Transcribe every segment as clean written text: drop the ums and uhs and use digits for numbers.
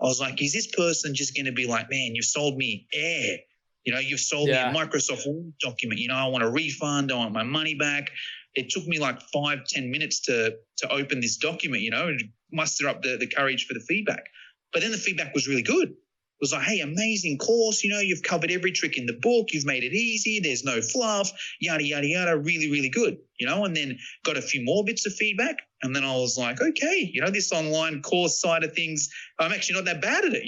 I was like, is this person just going to be like, man, you've sold me air. You've sold me a Microsoft Word document. I want a refund. I want my money back. It took me like 5-10 minutes to open this document, and muster up the courage for the feedback. But then the feedback was really good. It was like, hey, amazing course. You've covered every trick in the book. You've made it easy. There's no fluff, yada, yada, yada. Really, really good, and then got a few more bits of feedback. And then I was like, okay, this online course side of things, I'm actually not that bad at it,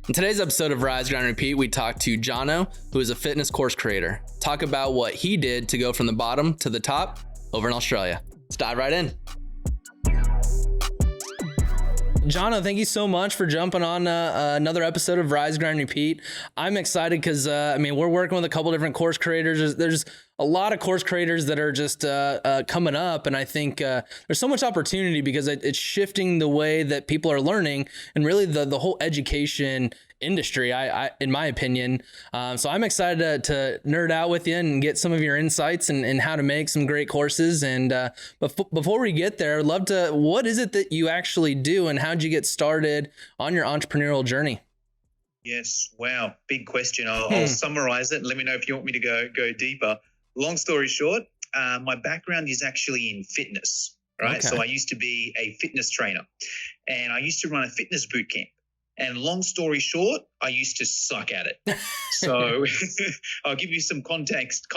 In today's episode of Rise, Grind, Repeat, we talked to Jono, who is a fitness course creator. Talk about what he did to go from the bottom to the top over in Australia. Let's dive right in. Jono, thank you so much for jumping on another episode of Rise, Grind, Repeat. I'm excited because, we're working with a couple different course creators. There's a lot of course creators that are just coming up, and I think there's so much opportunity because it's shifting the way that people are learning and really the whole education industry, I in my opinion. So I'm excited to nerd out with you and get some of your insights and how to make some great courses. And before we get there, I'd love to, what is it that you actually do and how'd you get started on your entrepreneurial journey? Yes. Wow. Big question. I'll summarize it and let me know if you want me to go deeper. Long story short, my background is actually in fitness, right? Okay. So I used to be a fitness trainer and I used to run a fitness boot camp. And long story short, I used to suck at it. So I'll give you some context,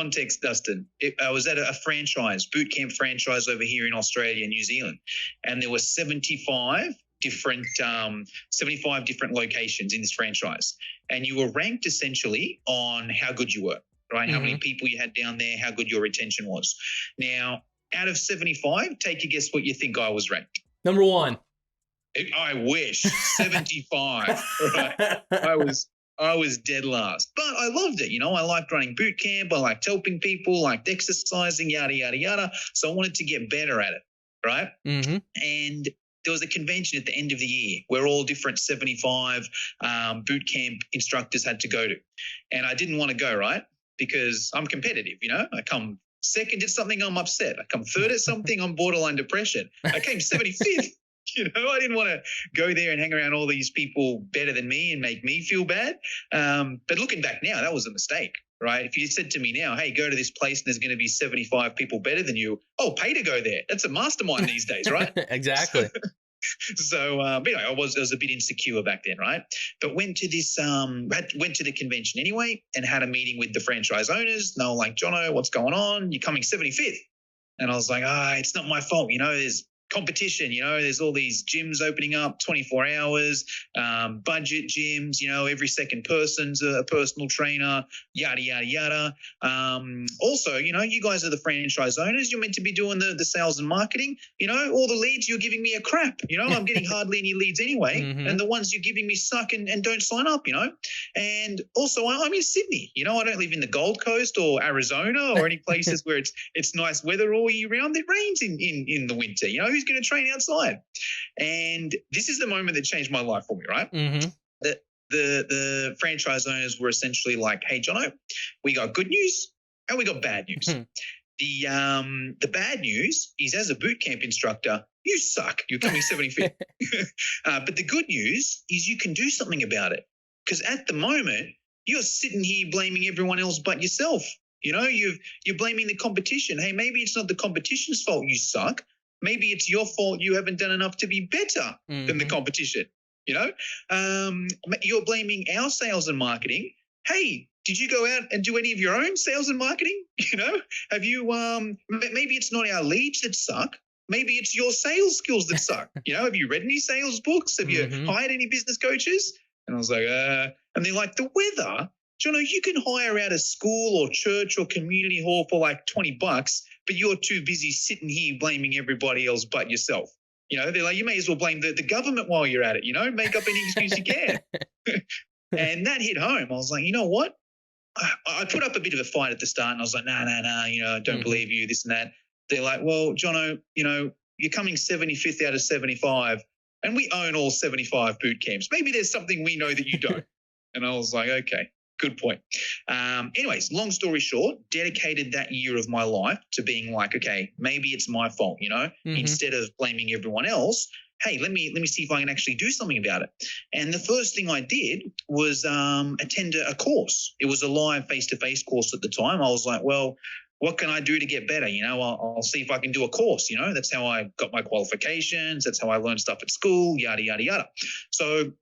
Dustin. I was at a franchise, boot camp franchise over here in Australia and New Zealand. And there were 75 different locations in this franchise. And you were ranked essentially on how good you were, right? Mm-hmm. How many people you had down there, how good your retention was. Now, out of 75, take a guess what you think I was ranked. Number 1. I wish 75. Right? I was dead last, but I loved it. I liked running boot camp. I liked helping people, liked exercising, yada, yada, yada. So I wanted to get better at it. Right. Mm-hmm. And there was a convention at the end of the year where all different 75 boot camp instructors had to go to. And I didn't want to go, right? Because I'm competitive, I come second at something, I'm upset. I come third at something, I'm borderline depression. I came 75th. I didn't want to go there and hang around all these people better than me and make me feel bad. But looking back now, that was a mistake, right? If you said to me now, hey, go to this place and there's going to be 75 people better than you, pay to go there. That's a mastermind these days, right? Exactly. So, but anyway, I was a bit insecure back then, right? But went to the convention anyway and had a meeting with the franchise owners. And they were like, Jono, what's going on? You're coming 75th. And I was like, it's not my fault. There's competition, there's all these gyms opening up 24 hours, budget gyms, every second person's a personal trainer, yada, yada, yada. Also, you guys are the franchise owners. You're meant to be doing the sales and marketing. All the leads you're giving me are crap. I'm getting hardly any leads anyway. Mm-hmm. And the ones you're giving me suck and don't sign up, And also I'm in Sydney, I don't live in the Gold Coast or Arizona or any places where it's nice weather all year round. It rains in the winter, who's going to train outside? And this is the moment that changed my life for me, right? Mm-hmm. The franchise owners were essentially like, hey, Jono, we got good news and we got bad news. Mm-hmm. The bad news is, as a boot camp instructor, you suck. You're coming 75th. But the good news is you can do something about it. Because at the moment, you're sitting here blaming everyone else but yourself. You're blaming the competition. Hey, maybe it's not the competition's fault you suck. Maybe it's your fault you haven't done enough to be better than the competition, You're blaming our sales and marketing. Hey, did you go out and do any of your own sales and marketing? Have you, maybe it's not our leads that suck. Maybe it's your sales skills that suck. Have you read any sales books? Have you hired any business coaches? And I was like, and they're like, the weather, Jono, you can hire out a school or church or community hall for like $20, but you're too busy sitting here blaming everybody else but yourself. They're like, you may as well blame the government while you're at it, make up any excuse you can. And that hit home. I was like, you know what? I put up a bit of a fight at the start and I was like, no, I don't believe you, this and that. They're like, well, Jono, you're coming 75th out of 75 and we own all 75 boot camps. Maybe there's something we know that you don't. And I was like, okay. Good point. Anyways, long story short, dedicated that year of my life to being like, okay, maybe it's my fault, instead of blaming everyone else. Hey, let me see if I can actually do something about it. And the first thing I did was attend a course. It was a live face-to-face course at the time. I was like, well, what can I do to get better? I'll see if I can do a course. That's how I got my qualifications. That's how I learned stuff at school, yada, yada, yada. So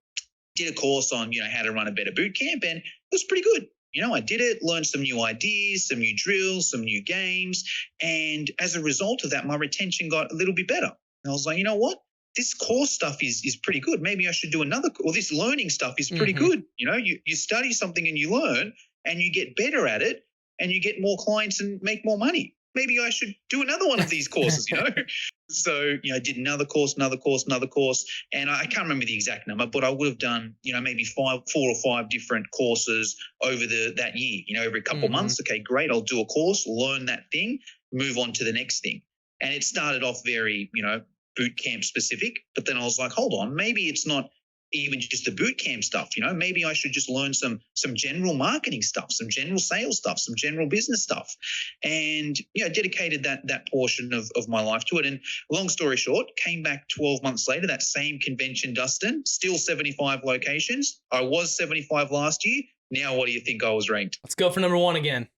did a course on, how to run a better boot camp, and it was pretty good. I did it, learned some new ideas, some new drills, some new games. And as a result of that, my retention got a little bit better. And I was like, you know what? This course stuff is pretty good. Maybe I should do another, or this learning stuff is pretty good. You study something and you learn and you get better at it and you get more clients and make more money. Maybe I should do another one of these courses, So, did another course, and I can't remember the exact number, but I would have done, maybe 4 or 5 different courses over that year, every couple of months. Okay, great. I'll do a course, learn that thing, move on to the next thing. And it started off very, boot camp specific, but then I was like, hold on, maybe it's not even just the boot camp stuff, maybe I should just learn some general marketing stuff, some general sales stuff, some general business stuff. And, dedicated that portion of my life to it. And long story short, came back 12 months later, that same convention, Dustin, still 75 locations. I was 75 last year. Now, what do you think I was ranked? Let's go for number 1 again.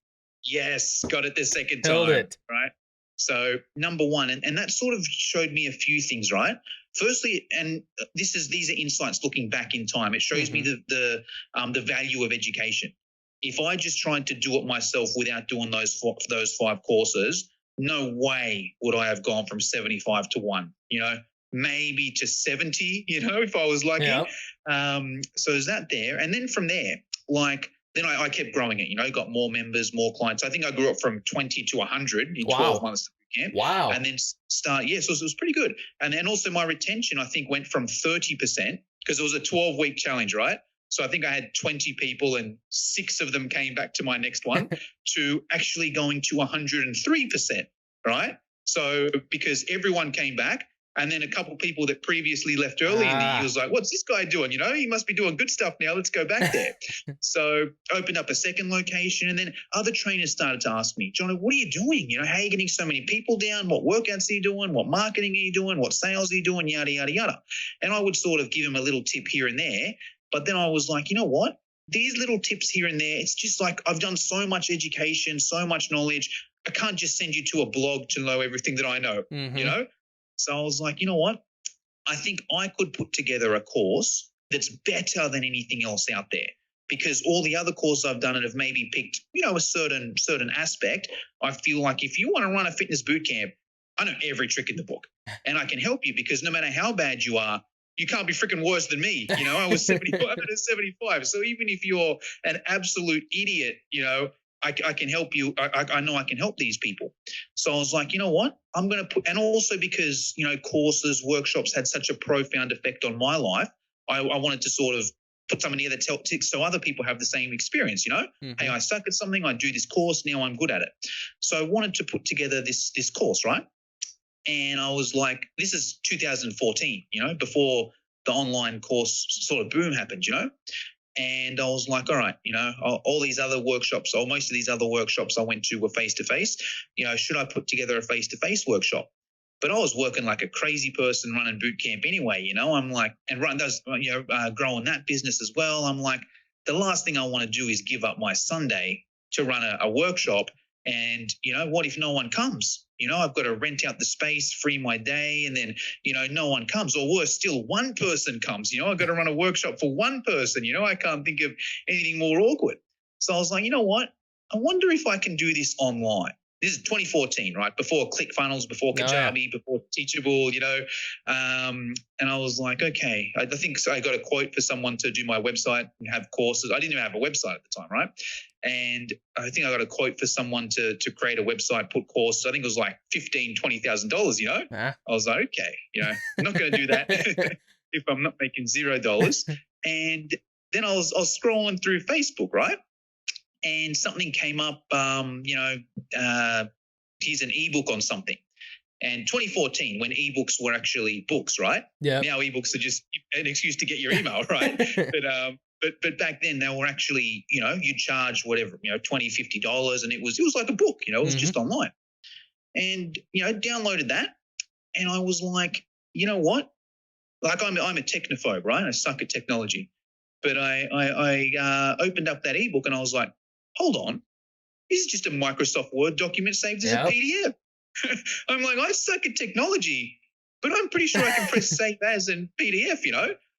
Yes, got it the second time. Held it. Right. So number 1, and that sort of showed me a few things, right? Firstly, and these are insights looking back in time. It shows me the value of education. If I just tried to do it myself without doing those 5 courses, no way would I have gone from 75 to 1. Maybe to 70. If I was lucky. Yep. So there's that there, and then from there, then I kept growing it. Got more members, more clients. I think I grew up from 20 to 100 in 12 months. Camp. Wow. And then so it was pretty good. And then also my retention, I think, went from 30%, because it was a 12-week challenge, right? So I think I had 20 people and 6 of them came back to my next one, to actually going to 103%, right? So because everyone came back, and then a couple of people that previously left early in the year was like, what's this guy doing? He must be doing good stuff now. Let's go back there. So opened up a second location, and then other trainers started to ask me, Jono, what are you doing? How are you getting so many people down? What workouts are you doing? What marketing are you doing? What sales are you doing? Yada, yada, yada. And I would sort of give them a little tip here and there. But then I was like, you know what? These little tips here and there, it's just like I've done so much education, so much knowledge. I can't just send you to a blog to know everything that I know, So I was like, you know what? I think I could put together a course that's better than anything else out there, because all the other courses I've done and have maybe picked, a certain aspect. I feel like if you want to run a fitness boot camp, I know every trick in the book, and I can help you, because no matter how bad you are, you can't be freaking worse than me. I was 75 and I was 75. So even if you're an absolute idiot, I can help you. I know I can help these people. So I was like, you know what? I'm going to put, and also because, courses, workshops had such a profound effect on my life, I wanted to sort of put something together so other people have the same experience, Hey, I suck at something, I do this course, now I'm good at it. So I wanted to put together this course, right? And I was like, this is 2014, before the online course sort of boom happened, And I was like, all right, all these other workshops, or most of these other workshops I went to were face-to-face. Should I put together a face-to-face workshop? But I was working like a crazy person running boot camp anyway, I'm like, and run those, growing that business as well. I'm like, the last thing I want to do is give up my Sunday to run a workshop. And, what if no one comes? I've got to rent out the space, free my day, and then, no one comes. Or worse still, one person comes. I've got to run a workshop for one person. I can't think of anything more awkward. So I was like, you know what? I wonder if I can do this online. This is 2014, right? Before ClickFunnels, before Kajabi, before Teachable, and I was like, okay, I think so. I got a quote for someone to do my website and have courses. I didn't even have a website at the time, right? And I think I got a quote for someone to create a website, put courses. I think it was like $15,000, $20,000, I was like, okay, I'm not going to do that if I'm not making $0. And then I was scrolling through Facebook, right? And something came up, here's an ebook on something. And 2014, when ebooks were actually books, right? Yeah. Now ebooks are just an excuse to get your email, right? But but back then they were actually, you charge whatever, $20, $50, and it was like a book, it was just online. And, downloaded that, and I was like, you know what? Like I'm a technophobe, right? I suck at technology. But I opened up that ebook and I was like, hold on, this is just a Microsoft Word document saved as a PDF. I'm like, I suck at technology, but I'm pretty sure I can press save as in PDF,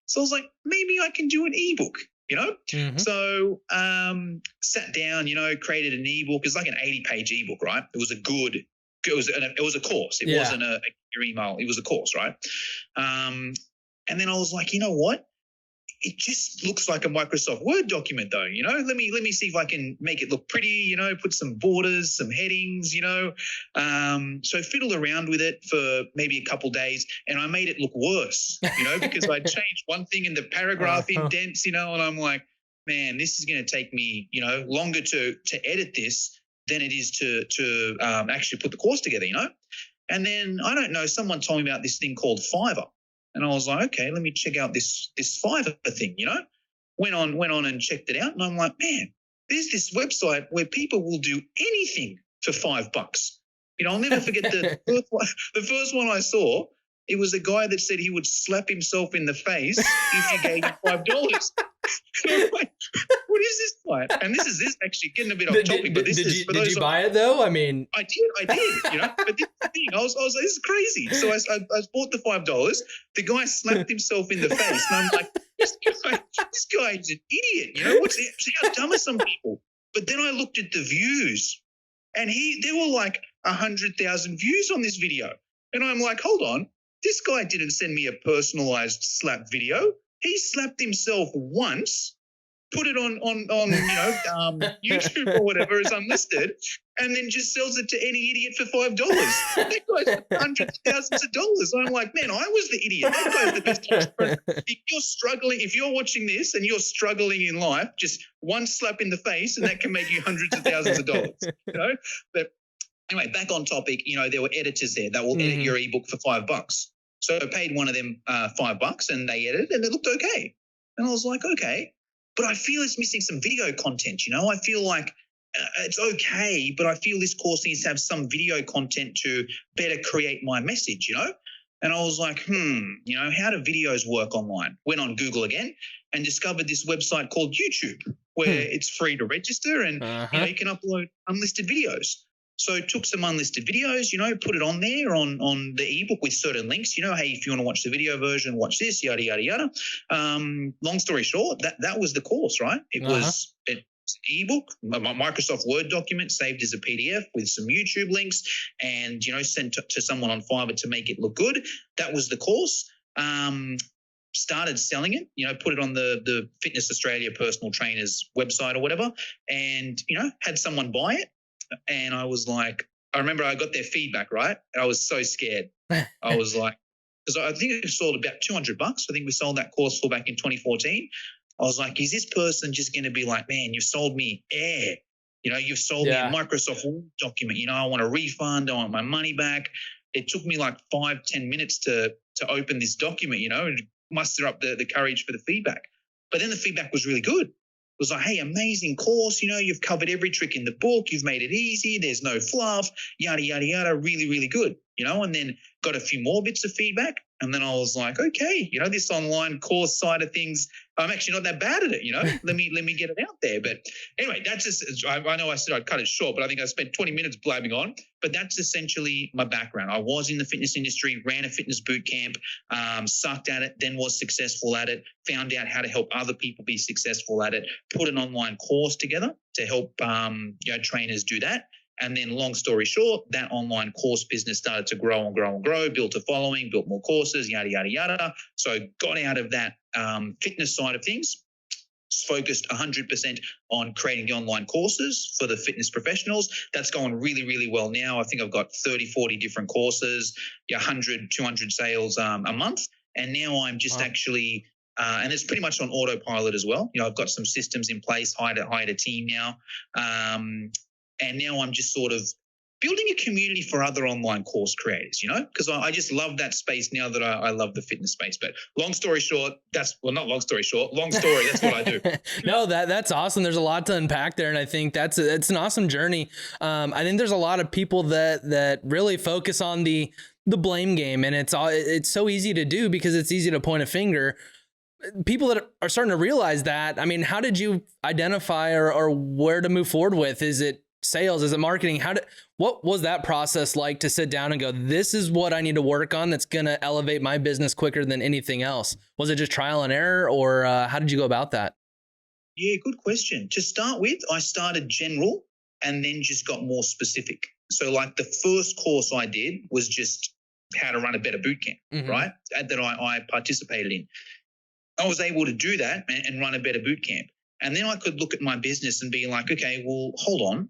So I was like, maybe I can do an ebook, So sat down, created an ebook. It's like an 80-page ebook, right? It was a course. It wasn't a email. It was a course, right? And then I was like, you know what? It just looks like a Microsoft Word document though, let me see if I can make it look pretty, put some borders, some headings, So I fiddled around with it for maybe a couple of days and I made it look worse, because I changed one thing in the paragraph indents, and I'm like, man, this is going to take me, longer to edit this than it is to actually put the course together, And then I don't know, someone told me about this thing called Fiverr. And I was like, okay, let me check out this Fiverr thing, Went on and checked it out. And I'm like, man, there's this website where people will do anything for $5. I'll never forget the first one I saw. It was a guy that said he would slap himself in the face if you gave him $5. Like, what is this like? And this is actually getting a bit off topic, but this is for those. Did you buy it though? I mean, I did. But this is the thing. I was like, this is crazy. So I bought the $5. The guy slapped himself in the face, and I'm like, this guy is an idiot. How dumb are some people? But then I looked at the views, and there were like 100,000 views on this video, and I'm like, hold on, this guy didn't send me a personalized slap video. He slapped himself once, put it on YouTube or whatever as unlisted, and then just sells it to any idiot for $5. That guy's hundreds of thousands of dollars. I'm like, man, I was the idiot. That guy's the best entrepreneur. If you're struggling, if you're watching this and you're struggling in life, just one slap in the face and that can make you hundreds of thousands of dollars. But anyway, back on topic. There were editors there that will edit your ebook for $5. So I paid one of them $5 and they edited and it looked okay. And I was like, okay, but I feel it's missing some video content. I feel like it's okay, but I feel this course needs to have some video content to better create my message, And I was like, how do videos work online? Went on Google again and discovered this website called YouTube where it's free to register and you can upload unlisted videos. So took some unlisted videos, put it on there on the ebook with certain links, hey, if you want to watch the video version, watch this, yada, yada, yada. Long story short, that was the course, right? It was an ebook, a Microsoft Word document saved as a PDF with some YouTube links and, sent to someone on Fiverr to make it look good. That was the course. Started selling it, put it on the Fitness Australia personal trainers website or whatever and, had someone buy it. And I was like, I remember I got their feedback, right? And I was so scared. I was like, because I think it sold about $200. I think we sold that course for back in 2014. I was like, is this person just going to be like, man, you've sold me air. You've sold me a Microsoft Word document. I want a refund. I want my money back. It took me like 5-10 minutes to open this document, and muster up the courage for the feedback. But then the feedback was really good. It was like, hey, amazing course. You've covered every trick in the book. You've made it easy. There's no fluff, yada, yada, yada. Really, really good, and then got a few more bits of feedback. And then I was like, okay, this online course side of things, I'm actually not that bad at it, let me get it out there. But anyway, that's just, I know I said I'd cut it short, but I think I spent 20 minutes blabbing on, but that's essentially my background. I was in the fitness industry, ran a fitness boot camp, sucked at it, then was successful at it, found out how to help other people be successful at it, put an online course together to help, trainers do that. And then long story short, that online course business started to grow and grow and grow, built a following, built more courses, yada, yada, yada. So got out of that fitness side of things, focused 100% on creating the online courses for the fitness professionals. That's going really, really well now. I think I've got 30, 40 different courses, 100, 200 sales a month. And now I'm just actually and it's pretty much on autopilot as well. I've got some systems in place, hired a team now. And now I'm just sort of building a community for other online course creators, because I just love that space now that I love the fitness space. But long story short, that's what I do. No, that's awesome. There's a lot to unpack there. And I think it's an awesome journey. I think there's a lot of people that really focus on the blame game, and it's so easy to do because it's easy to point a finger. People that are starting to realize that, I mean, how did you identify or where to move forward with? Is it sales? Is it marketing? What was that process like to sit down and go, this is what I need to work on that's going to elevate my business quicker than anything else? Was it just trial and error, or how did you go about that? Yeah, good question. To start with, I started general and then just got more specific. So like the first course I did was just how to run a better boot camp, right? That I participated in. I was able to do that and run a better boot camp. And then I could look at my business and be like, okay, well, hold on.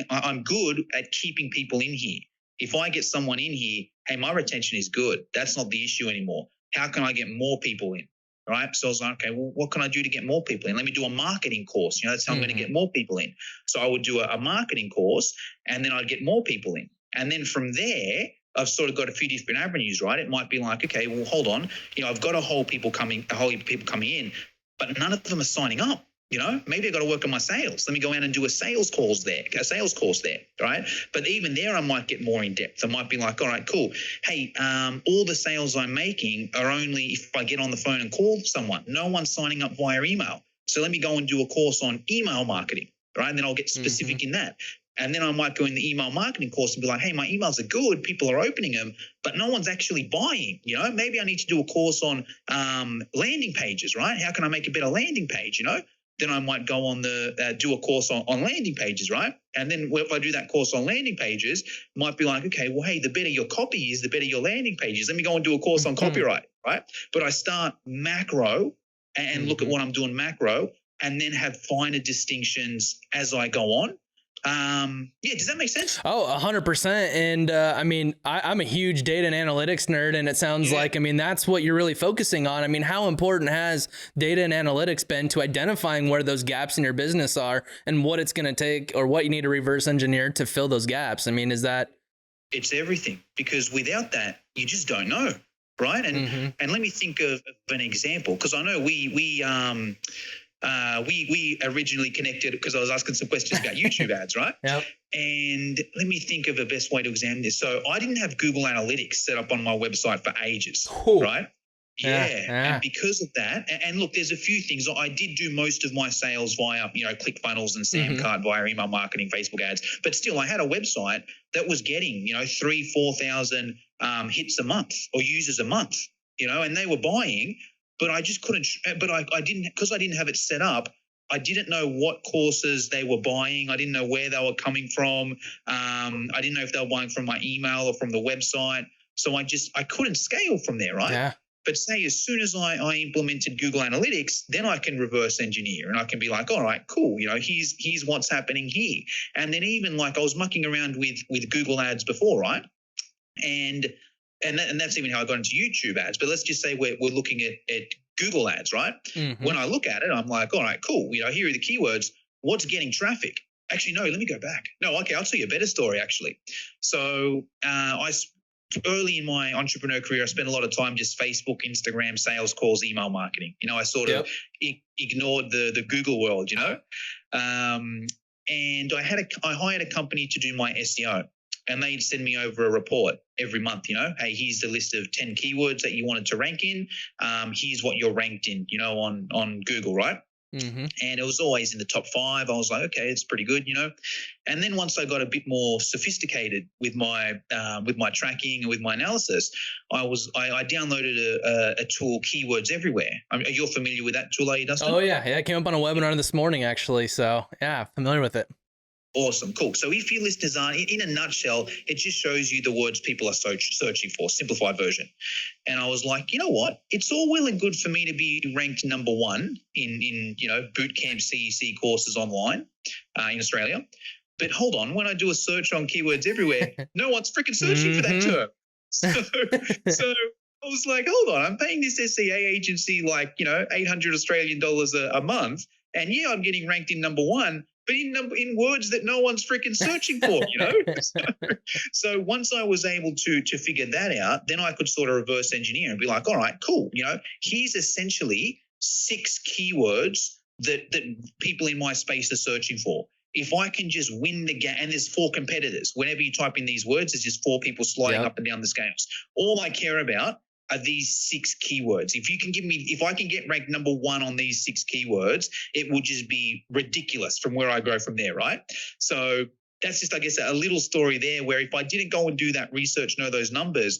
I'm good at keeping people in here. If I get someone in here, hey, my retention is good. That's not the issue anymore. How can I get more people in? Right. So I was like, okay, well, what can I do to get more people in? Let me do a marketing course. That's how I'm going to get more people in. So I would do a marketing course and then I'd get more people in. And then from there, I've sort of got a few different avenues, right? It might be like, okay, well, hold on. I've got a whole heap of people coming in, but none of them are signing up. Maybe I got to work on my sales. Let me go out and do a sales course there, right? But even there, I might get more in depth. I might be like, all right, cool. Hey, all the sales I'm making are only if I get on the phone and call someone. No one's signing up via email. So let me go and do a course on email marketing, right? And then I'll get specific in that. And then I might go in the email marketing course and be like, hey, my emails are good. People are opening them, but no one's actually buying. Maybe I need to do a course on landing pages, right? How can I make a better landing page, Then I might go on do a course on landing pages, right? And then if I do that course on landing pages, might be like, okay, well, hey, the better your copy is, the better your landing pages. Let me go and do a course on copyright, right? But I start macro and look at what I'm doing macro and then have finer distinctions as I go on. Does that make sense? Oh, 100%. And I mean, I'm a huge data and analytics nerd, and it sounds like, I mean, that's what you're really focusing on. I mean, how important has data and analytics been to identifying where those gaps in your business are and what it's going to take or what you need to reverse engineer to fill those gaps? I mean, it's everything, because without that, you just don't know. Right. And let me think of an example, because I know we originally connected because I was asking some questions about YouTube ads, right? Yep. And let me think of the best way to examine this. So I didn't have Google Analytics set up on my website for ages, right? Yeah. And because of that, and look, there's a few things. I did do most of my sales via, ClickFunnels and Samcart via email marketing, Facebook ads. But still, I had a website that was getting, 3,000-4,000 hits a month or users a month, and they were buying. But I just couldn't, I didn't, because I didn't have it set up, I didn't know what courses they were buying. I didn't know where they were coming from. I didn't know if they were buying from my email or from the website. So I couldn't scale from there, right? Yeah. But say as soon as I implemented Google Analytics, then I can reverse engineer and I can be like, all right, cool. Here's what's happening here. And then even like I was mucking around with Google ads before, right? And that's even how I got into YouTube ads. But let's just say we're looking at Google ads, right? When I look at it, I'm like, all right, cool. Here are the keywords. What's getting traffic? Actually, no, let me go back. No, okay, I'll tell you a better story, actually. So early in my entrepreneur career, I spent a lot of time just Facebook, Instagram, sales calls, email marketing. I sort of ignored the Google world, and I hired a company to do my SEO. And they'd send me over a report every month, hey, here's the list of 10 keywords that you wanted to rank in. Here's what you're ranked in, on Google, right? And it was always in the top 5. I was like, okay, it's pretty good, And then once I got a bit more sophisticated with my tracking and with my analysis, I downloaded a tool, Keywords Everywhere. You're familiar with that tool, are you, Dustin? Oh yeah, it came up on a webinar this morning actually. So yeah, familiar with it. Awesome. Cool. So if your listeners aren't, in a nutshell, it just shows you the words people are searching for, simplified version. And I was like, you know what? It's all well and good for me to be ranked number 1 in bootcamp CEC courses online in Australia. But hold on, when I do a search on Keywords Everywhere, no one's freaking searching for that term. So I was like, hold on, I'm paying this SEA agency like, 800 Australian dollars a month. And yeah, I'm getting ranked in number 1. but in words that no one's freaking searching for, you know? So once I was able to figure that out, then I could sort of reverse engineer and be like, all right, cool. You know, here's essentially 6 keywords that people in my space are searching for. If I can just win the game, and there's 4 competitors. Whenever you type in these words, there's just 4 people sliding up and down the scales. All I care about are these 6 keywords. If I can get ranked number 1 on these 6 keywords, it will just be ridiculous from where I go from there, right? So that's just, I guess, a little story there where if I didn't go and do that research, know those numbers,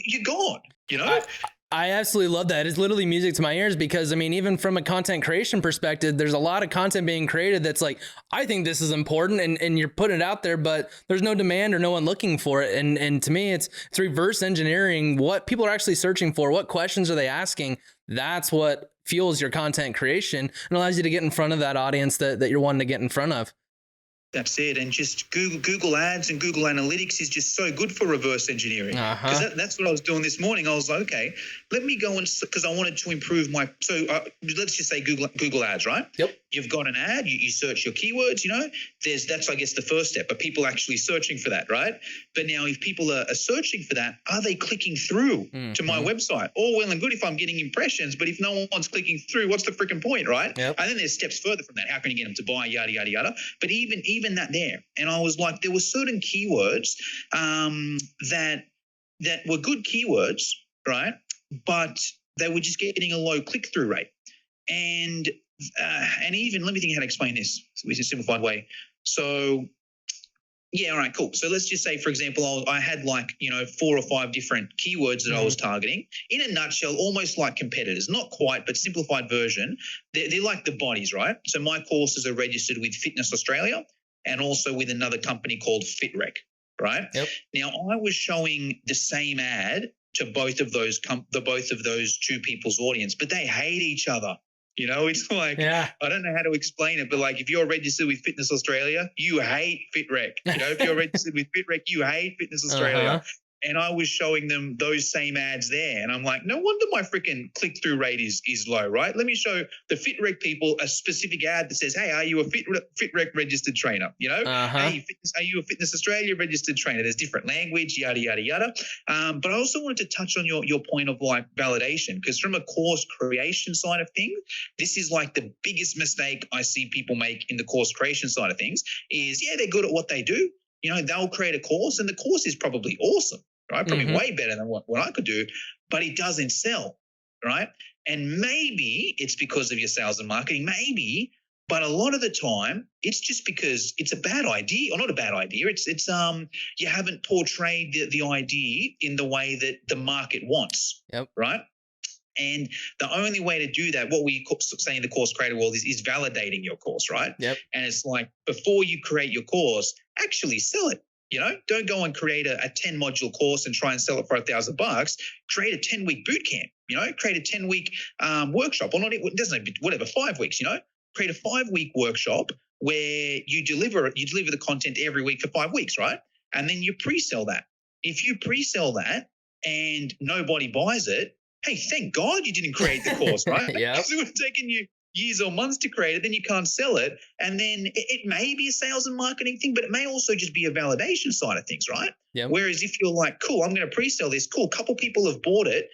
you're gone, you know? I absolutely love that. It's literally music to my ears because, I mean, even from a content creation perspective, there's a lot of content being created that's like, I think this is important and you're putting it out there, but there's no demand or no one looking for it. And to me, it's reverse engineering what people are actually searching for. What questions are they asking? That's what fuels your content creation and allows you to get in front of that audience that you're wanting to get in front of. That's it. And just Google Ads and Google Analytics is just so good for reverse engineering. Because that's what I was doing this morning. I was like, okay, let me go and, because I wanted to improve my, so let's just say Google Ads, right? Yep. You've got an ad, you search your keywords, you know, that's, I guess, the first step, but people actually searching for that, right? But now if people are searching for that, are they clicking through to my website? All well and good if I'm getting impressions, but if no one's clicking through, what's the freaking point, right? Yep. And then there's steps further from that. How can you get them to buy, yada, yada, yada. But even that there. And I was like, there were certain keywords that were good keywords, right? But they were just getting a low click-through rate. And even, let me think how to explain this in a simplified way. So, yeah, all right, cool. So let's just say, for example, I had 4 or 5 different keywords that I was targeting. In a nutshell, almost like competitors, not quite, but simplified version. They're like the bodies, right? So my courses are registered with Fitness Australia and also with another company called FitRec, right? Yep. Now, I was showing the same ad to both of those 2 people's audience, but they hate each other. You know, it's like, I don't know how to explain it, but like if you're registered with Fitness Australia, you hate FitRec. You know, if you're registered with FitRec, you hate Fitness Australia. And I was showing them those same ads there. And I'm like, no wonder my freaking click-through rate is low, right? Let me show the FitRec people a specific ad that says, hey, are you a FitRec registered trainer? You know, hey, are you a Fitness Australia registered trainer? There's different language, yada, yada, yada. But I also wanted to touch on your point of like validation, because from a course creation side of things, this is like the biggest mistake I see people make in the course creation side of things is, they're good at what they do. You know, they'll create a course and the course is probably awesome, right? Probably way better than what I could do, but it doesn't sell, right? And maybe it's because of your sales and marketing, maybe, but a lot of the time it's just because it's a bad idea, or not a bad idea. It's you haven't portrayed the idea in the way that the market wants, right? And the only way to do that, what we say in the course creator world is validating your course, right? Yep. And it's like, before you create your course, actually sell it. You know, don't go and create a 10-module course and try and sell it for $1,000. Create a 10-week boot camp, you know, create a 10-week workshop, or not, it doesn't, whatever, 5 weeks, you know, create a 5-week workshop where you deliver the content every week for 5 weeks, right? And then you pre-sell that. If you pre-sell that and nobody buys it, hey, thank God you didn't create the course, right? Because it would have taken you years or months to create it, then you can't sell it. And then it may be a sales and marketing thing, but it may also just be a validation side of things, right? Yep. Whereas if you're like, cool, I'm going to pre-sell this, cool, a couple people have bought it,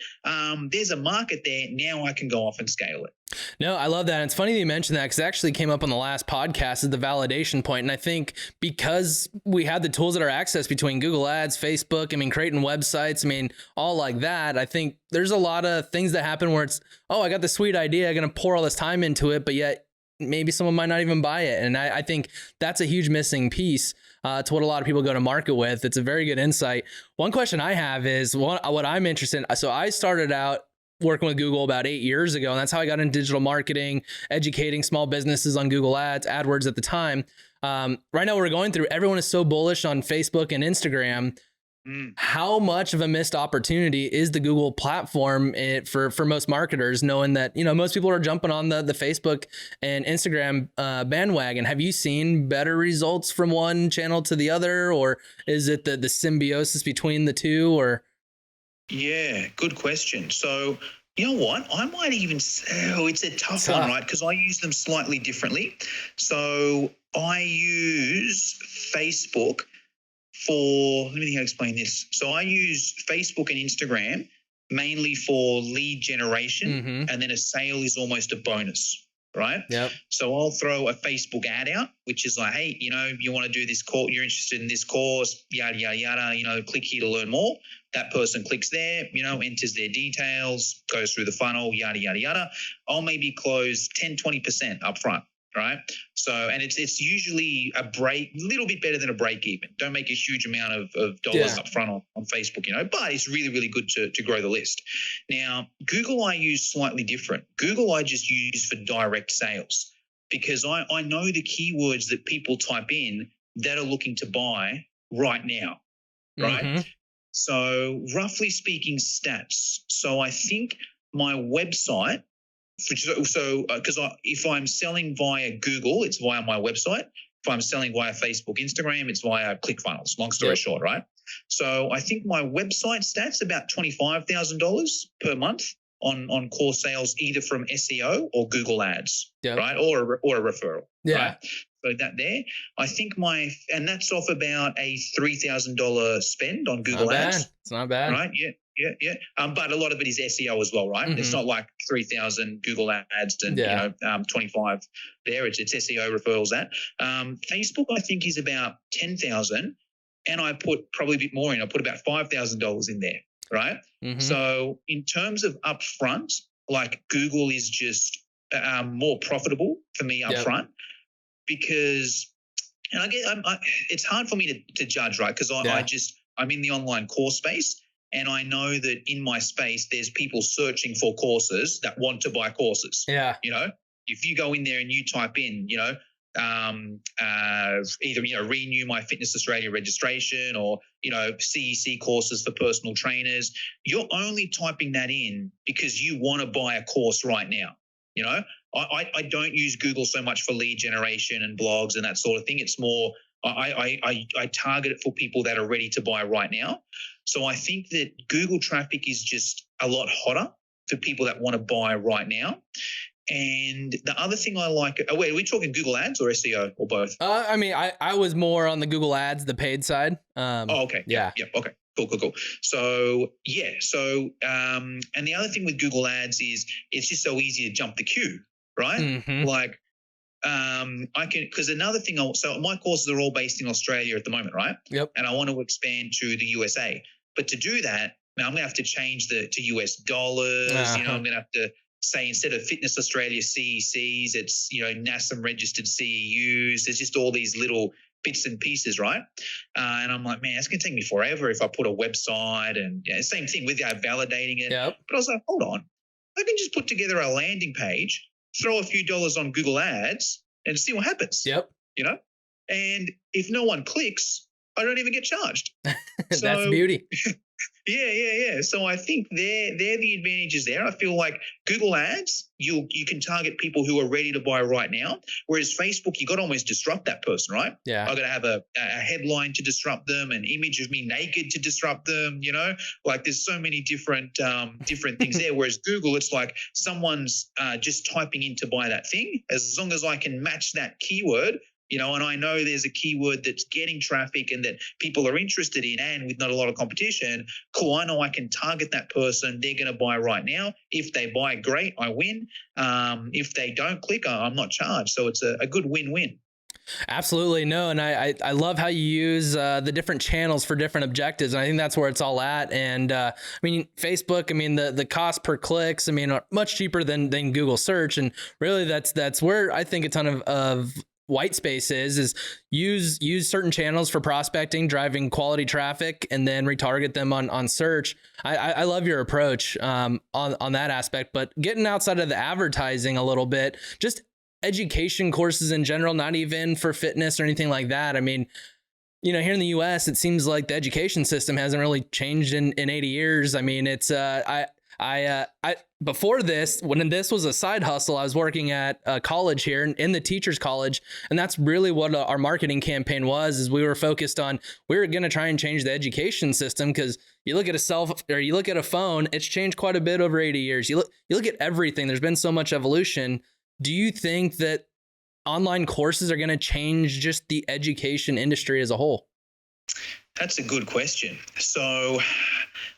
there's a market there, now I can go off and scale it. No, I love that. And it's funny that you mentioned that because it actually came up on the last podcast is the validation point. And I think because we have the tools at our access between Google Ads, Facebook, creating websites, all like that, I think there's a lot of things that happen where it's, I got this sweet idea, I'm going to pour all this time into it, but yet maybe someone might not even buy it. And I think that's a huge missing piece to what a lot of people go to market with. It's a very good insight. One question I have is what I'm interested in. So I started out working with Google about 8 years ago, and that's how I got into digital marketing, educating small businesses on Google Ads, AdWords at the time. Right now we're going through, everyone is so bullish on Facebook and Instagram. How much of a missed opportunity is the Google platform for most marketers, knowing that, most people are jumping on the Facebook and Instagram bandwagon? Have you seen better results from one channel to the other, or is it the symbiosis between the two? Or yeah, good question. So You know what? I might even it's a tough one, right? Because I use them slightly differently. So I use Facebook for, let me think how to explain this. So I use Facebook and Instagram mainly for lead generation, and then a sale is almost a bonus, right? Yep. So I'll throw a Facebook ad out, which is like, hey, you want to do this course, you're interested in this course, yada, yada, yada, click here to learn more. That person clicks there, enters their details, goes through the funnel, yada, yada, yada. I'll maybe close 10, 20% up front, right? So, and it's usually a little bit better than a break even. Don't make a huge amount of dollars up front on Facebook, but it's really, really good to grow the list. Now, Google I use slightly different. Google I just use for direct sales because I know the keywords that people type in that are looking to buy right now, right? So roughly speaking stats. So I think my website, because if I'm selling via Google, it's via my website. If I'm selling via Facebook, Instagram, it's via ClickFunnels, long story short, right? So I think my website stats about $25,000 per month on core sales, either from SEO or Google ads, right? Or a referral, right? So that there, I think and that's off about a $3,000 spend on Google ads. It's not bad. Right? Yeah. But a lot of it is SEO as well, right? It's not like 3,000 Google ads and 25 there. It's SEO referrals that. Facebook, I think, is about 10,000, and I put probably a bit more in. I put about $5,000 in there, right? So in terms of upfront, like Google is just more profitable for me upfront. Because, and it's hard for me to judge, right? Because I'm in the online course space, and I know that in my space, there's people searching for courses that want to buy courses. Yeah. If you go in there and you type in, either, renew my Fitness Australia registration or, CEC courses for personal trainers, you're only typing that in because you want to buy a course right now. I don't use Google so much for lead generation and blogs and that sort of thing. It's more I target it for people that are ready to buy right now. So I think that Google traffic is just a lot hotter for people that want to buy right now. And the other thing I like, wait, are we talking Google ads or SEO or both? I was more on the Google ads, the paid side. Okay. Yeah. Okay. Cool. So, and the other thing with Google ads is it's just so easy to jump the queue, right? Like, because another thing, so my courses are all based in Australia at the moment, right? Yep. And I want to expand to the USA. But to do that, I'm going to have to change to US dollars. I'm going to have to say instead of Fitness Australia CECs, it's, NASM registered CEUs. There's just all these little bits and pieces, right? And I'm like, man, it's going to take me forever if I put a website and same thing with validating it. Yep. But I was like, hold on, I can just put together a landing page, throw a few dollars on Google ads and see what happens. Yep. And if no one clicks, I don't even get charged. That's the beauty. Yeah. So I think they're the advantages there. I feel like Google ads, you can target people who are ready to buy right now. Whereas Facebook, you got to almost disrupt that person, right? Yeah. I got to have a headline to disrupt them, an image of me naked to disrupt them. Like there's so many different things there. Whereas Google, it's like someone's just typing in to buy that thing. As long as I can match that keyword. And I know there's a keyword that's getting traffic and that people are interested in, and with not a lot of competition, cool, I know I can target that person. They're going to buy right now. If they buy, great, I win. If they don't click, I'm not charged. So it's a good win-win. Absolutely. No. And I love how you use the different channels for different objectives. And I think that's where it's all at. And Facebook, the cost per clicks, much cheaper than Google search. And really that's where I think a ton of white space is use certain channels for prospecting, driving quality traffic, and then retarget them on search. I love your approach on that aspect, but getting outside of the advertising a little bit, just education courses in general, not even for fitness or anything like that. Here in the US, it seems like the education system hasn't really changed in 80 years. It's I before this, when this was a side hustle, I was working at a college here in the teachers college. And that's really what our marketing campaign was, is we were focused on, we were going to try and change the education system. Cause you look at you look at a phone, it's changed quite a bit over 80 years. You look at everything. There's been so much evolution. Do you think that online courses are going to change just the education industry as a whole? That's a good question. So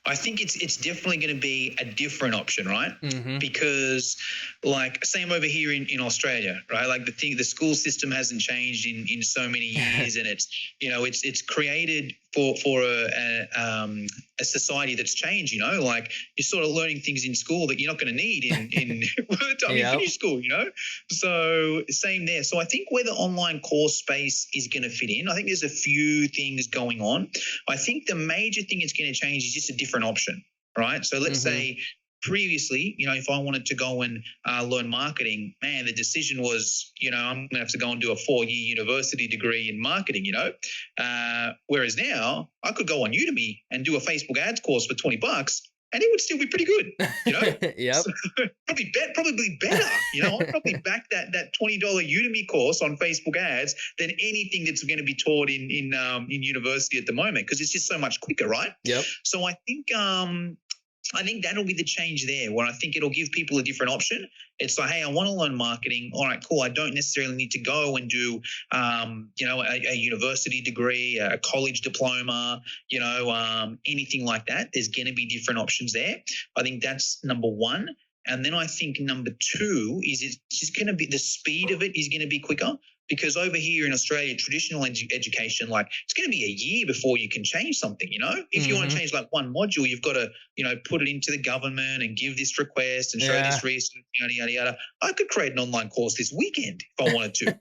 I think it's definitely going to be a different option, right? Mm-hmm. Because like same over here in Australia, right? Like the school system hasn't changed in so many years, and it's created for a society that's changed. Like you're sort of learning things in school that you're not going to need in by the time you finish school. So same there. So I think where the online course space is going to fit in, I think there's a few things going on. I think the major thing it's going to change is just a different option, right? So let's say previously, if I wanted to go and learn marketing, man, the decision was, I'm going to have to go and do a 4-year university degree in marketing, whereas now I could go on Udemy and do a Facebook ads course for $20 and it would still be pretty good, Yep. So, probably better, I'll probably back that $20 Udemy course on Facebook ads than anything that's going to be taught in university at the moment, because it's just so much quicker, right? Yep. So I think that'll be the change there, where I think it'll give people a different option. It's like, hey, I want to learn marketing. All right, cool. I don't necessarily need to go and do, a university degree, a college diploma, anything like that. There's going to be different options there. I think that's number one. And then I think number two is it's just going to be, the speed of it is going to be quicker. Because over here in Australia, traditional education, like it's going to be a year before you can change something, If you want to change like one module, you've got to, put it into the government and give this request and show this research, yada, yada, yada. I could create an online course this weekend if I wanted to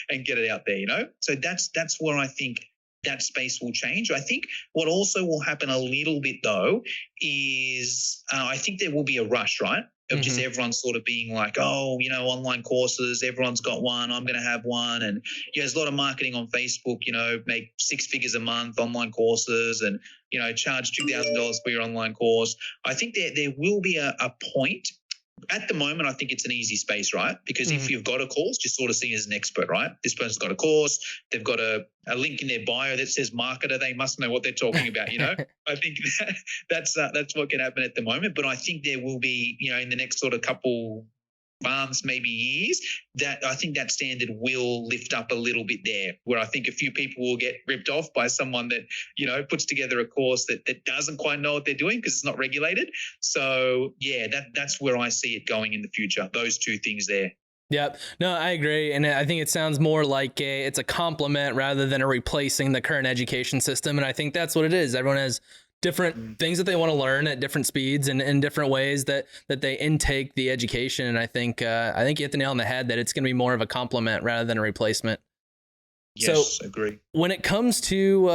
and get it out there, So that's where I think that space will change. I think what also will happen a little bit though is I think there will be a rush, right? Of just everyone sort of being like, oh, online courses, everyone's got one, I'm going to have one. And there's a lot of marketing on Facebook, make 6 figures a month, online courses, and, charge $2,000 for your online course. I think there will be a point. At the moment, I think it's an easy space, right? Because if you've got a course, you're sort of seen as an expert, right? This person's got a course. They've got a link in their bio that says marketer. They must know what they're talking about, I think that's what can happen at the moment. But I think there will be, in the next sort of couple months, maybe years, that I think that standard will lift up a little bit there, where I think a few people will get ripped off by someone that, puts together a course that doesn't quite know what they're doing because it's not regulated. So yeah, that's where I see it going in the future. Those two things there. Yep. No, I agree. And I think it sounds more like it's a complement rather than a replacing the current education system. And I think that's what it is. Everyone has different things that they want to learn at different speeds and in different ways that they intake the education. And I think you hit the nail on the head that it's going to be more of a complement rather than a replacement. Yes, so agree. When it comes to,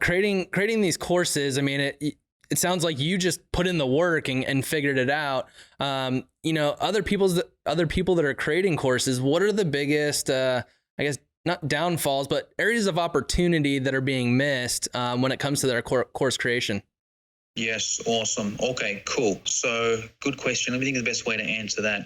creating these courses, I mean, it sounds like you just put in the work and figured it out. Other people that are creating courses, what are the biggest, not downfalls, but areas of opportunity that are being missed when it comes to their course creation? Yes. Awesome. Okay, cool. So good question. Let me think of the best way to answer that.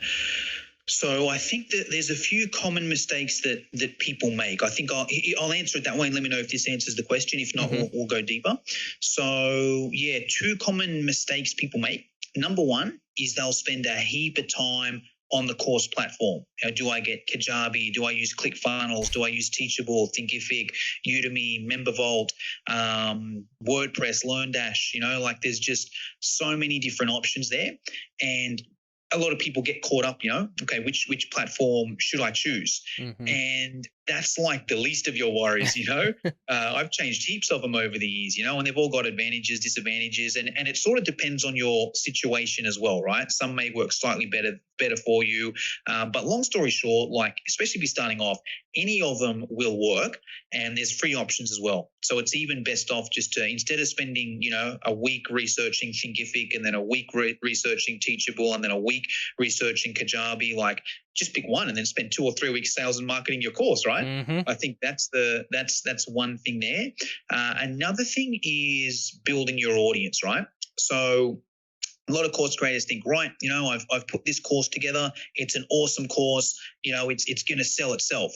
So I think that there's a few common mistakes that people make. I think I'll answer it that way and let me know if this answers the question. If not, we'll go deeper. So yeah, 2 common mistakes people make. Number one is they'll spend a heap of time on the course platform. Do I get Kajabi? Do I use ClickFunnels? Do I use Teachable, Thinkific, Udemy, MemberVault, WordPress, LearnDash? Like there's just so many different options there. And a lot of people get caught up, okay, which platform should I choose? And that's like the least of your worries, I've changed heaps of them over the years, and they've all got advantages, disadvantages, and it sort of depends on your situation as well, right? Some may work slightly better for you. But long story short, like, especially if you're starting off, any of them will work, and there's free options as well. So it's even best off just to, instead of spending, a week researching Thinkific and then a week researching Teachable and then a week researching Kajabi, like just pick one and then spend 2 or 3 weeks sales and marketing your course, right? I think that's one thing there. Another thing is building your audience, right? So A lot of course creators think, right, I've put this course together. It's an awesome course. It's going to sell itself.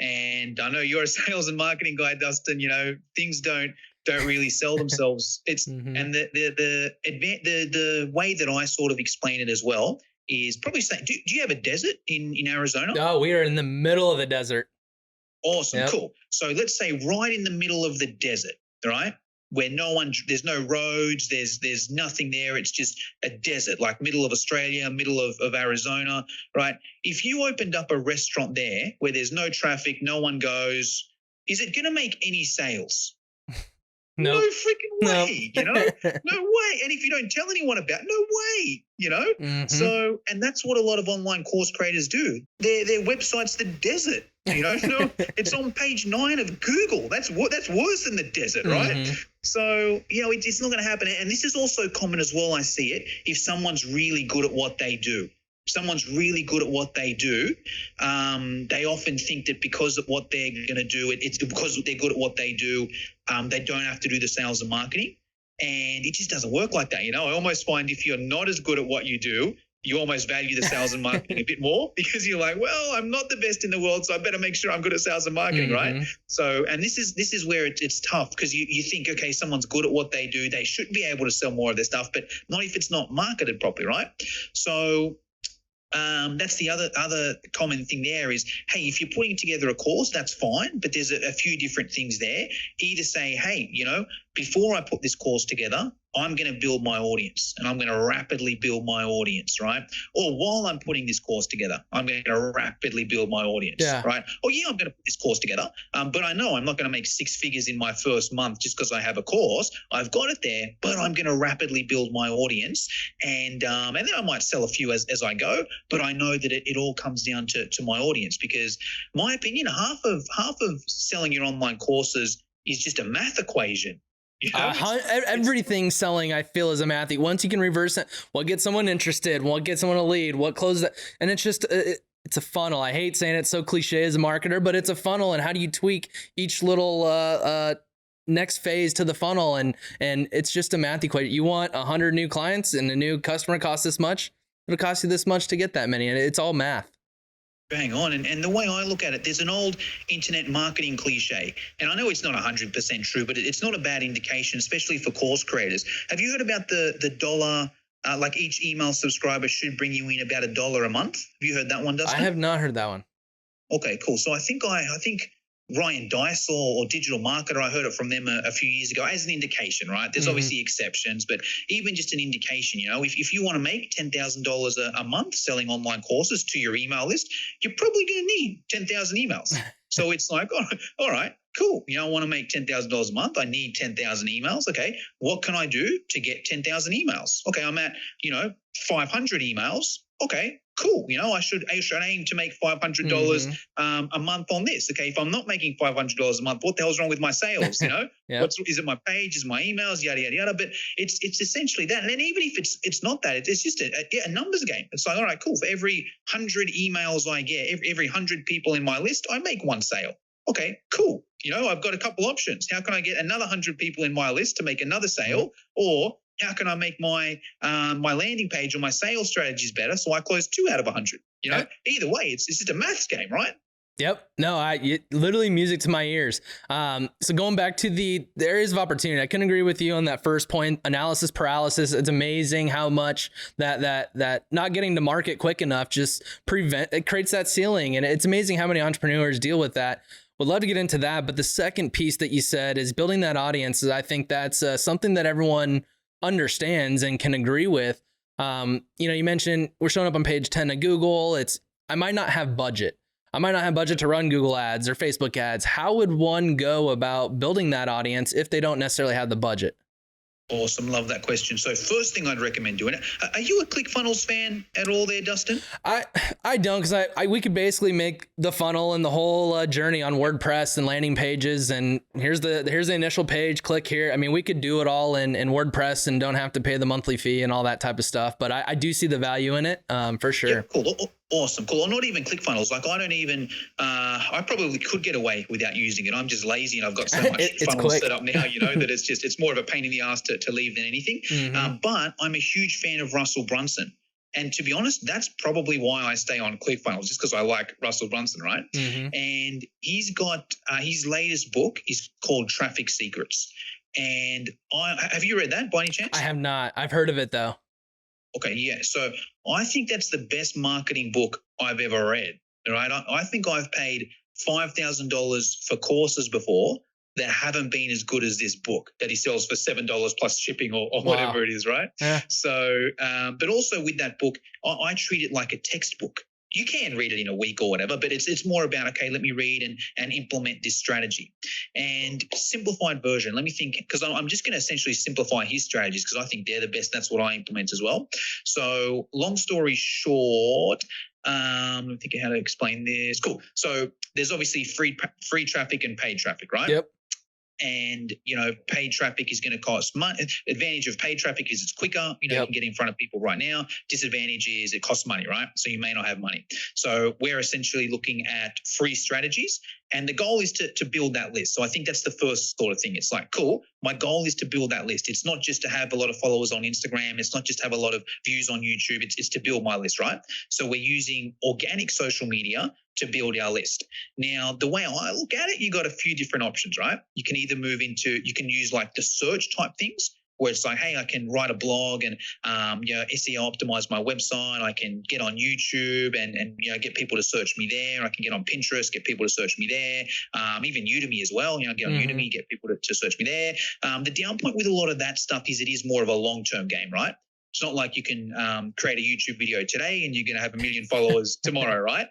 And I know you're a sales and marketing guy, Dustin. Things don't really sell themselves. It's and the way that I sort of explain it as well is probably saying, do you have a desert in Arizona? Oh, we are in the middle of the desert. Awesome, yep. Cool. So let's say right in the middle of the desert, right? Where there's no roads, there's nothing there. It's just a desert, like middle of Australia, middle of Arizona, right? If you opened up a restaurant there where there's no traffic, no one goes, is it going to make any sales? No. No freaking way, No way. And if you don't tell anyone about it, no way, Mm-hmm. So, and that's what a lot of online course creators do. Their website's the desert. It's on page 9 of Google. That's worse than the desert, right? Mm-hmm. So, it's not going to happen. And this is also common as well. I see it. If someone's really good at what they do, they often think that because of what they're going to do, it's because they're good at what they do, they don't have to do the sales and marketing. And it just doesn't work like that. I almost find if you're not as good at what you do, you almost value the sales and marketing a bit more because you're like, well, I'm not the best in the world, so I better make sure I'm good at sales and marketing, mm-hmm. right? So, and this is where it's tough because you think, okay, someone's good at what they do, they should be able to sell more of their stuff, but not if it's not marketed properly, right? So that's the other common thing there is, hey, if you're putting together a course, that's fine, but there's a few different things there. Either say, hey, before I put this course together, I'm going to build my audience and I'm going to rapidly build my audience, right? Or while I'm putting this course together, I'm going to rapidly build my audience, right? Oh, yeah, I'm going to put this course together, but I know I'm not going to make 6 figures in my first month just because I have a course. I've got it there, but I'm going to rapidly build my audience and then I might sell a few as I go, but I know that it all comes down to my audience because my opinion, half of selling your online courses is just a math equation. Everything selling, I feel, is a math. Once you can reverse it, what gets someone interested, what gets someone a lead, what closes that, and it's just it's a funnel. I hate saying it's so cliche as a marketer, but it's a funnel. And how do you tweak each little next phase to the funnel? And it's just a math equation. You want 100 new clients, and a new customer costs this much. It'll cost you this much to get that many, and it's all math. Bang on. And the way I look at it, there's an old internet marketing cliche, and I know it's not 100% true, but it's not a bad indication, especially for course creators. Have you heard about the dollar, like each email subscriber should bring you in about $1 a month? Have you heard that one, Dustin? I have not heard that one. Okay, cool. So I think Ryan Dice or Digital Marketer, I heard it from them a few years ago as an indication, right? There's obviously exceptions, but even just an indication, if you want to make $10,000 a month selling online courses to your email list, you're probably going to need 10,000 emails. So it's like, all right, cool. I want to make $10,000 a month. I need 10,000 emails. Okay, what can I do to get 10,000 emails? Okay, I'm at, 500 emails. Okay, cool. I should aim to make $500 a month on this. Okay, if I'm not making $500 a month, what the hell's wrong with my sales? Yep. Is it my page? Is my emails? Yada yada yada. But it's essentially that. And even if it's not that, it's just a numbers game. It's like, all right, cool. For every 100 emails I get, every 100 people in my list, I make one sale. Okay, cool. I've got a couple options. How can I get another 100 people in my list to make another sale? Or how can I make my my landing page or my sales strategies better so I close 2 out of 100? Either way, it's just a maths game, right? Yep. No, literally music to my ears. So going back to the areas of opportunity, I couldn't agree with you on that first point. Analysis paralysis. It's amazing how much that not getting to market quick enough just it creates that ceiling. And it's amazing how many entrepreneurs deal with that. Would love to get into that. But the second piece that you said is building that audience. I think that's something that everyone understands and can agree with. You mentioned we're showing up on page 10 of Google. I might not have budget. I might not have budget to run Google ads or Facebook ads. How would one go about building that audience if they don't necessarily have the budget? Awesome. Love that question. So first thing I'd recommend doing it. Are you a ClickFunnels fan at all there, Dustin? I don't, because we could basically make the funnel and the whole journey on WordPress and landing pages. And here's the initial page, click here. I mean, we could do it all in WordPress and don't have to pay the monthly fee and all that type of stuff. But I do see the value in it for sure. Yeah, cool. Awesome, cool. Or not even ClickFunnels. Like I don't even, I probably could get away without using it. I'm just lazy and I've got so much funnels set up now, that it's more of a pain in the ass to leave than anything. Mm-hmm. But I'm a huge fan of Russell Brunson. And to be honest, that's probably why I stay on ClickFunnels, just because I like Russell Brunson, right? Mm-hmm. And he's got his latest book is called Traffic Secrets. And have you read that by any chance? I have not. I've heard of it though. Okay, yeah. So I think that's the best marketing book I've ever read. Right? I think I've paid $5,000 for courses before that haven't been as good as this book that he sells for $7 plus shipping or whatever it is, right? Yeah. So, but also with that book, I treat it like a textbook. You can read it in a week or whatever, but it's more about, okay, let me read and implement this strategy. And simplified version, let me think, because I'm just going to essentially simplify his strategies because I think they're the best. That's what I implement as well. So long story short, let me think of how to explain this. Cool. So there's obviously free traffic and paid traffic, right? Yep. And, paid traffic is going to cost money. Advantage of paid traffic is it's quicker. You can get in front of people right now. Disadvantage is it costs money, right? So you may not have money. So we're essentially looking at free strategies. And the goal is to build that list. So I think that's the first sort of thing. It's like, cool, my goal is to build that list. It's not just to have a lot of followers on Instagram. It's not just to have a lot of views on YouTube. It's to build my list, right? So we're using organic social media to build our list. Now, the way I look at it, you got a few different options, right? You can either you can use like the search type things, where it's like, hey, I can write a blog and SEO optimize my website. I can get on YouTube and get people to search me there. I can get on Pinterest, get people to search me there. Even Udemy as well. Get on Udemy, get people to search me there. The down point with a lot of that stuff is it is more of a long-term game, right? It's not like you can create a YouTube video today and you're going to have 1 million followers tomorrow, right?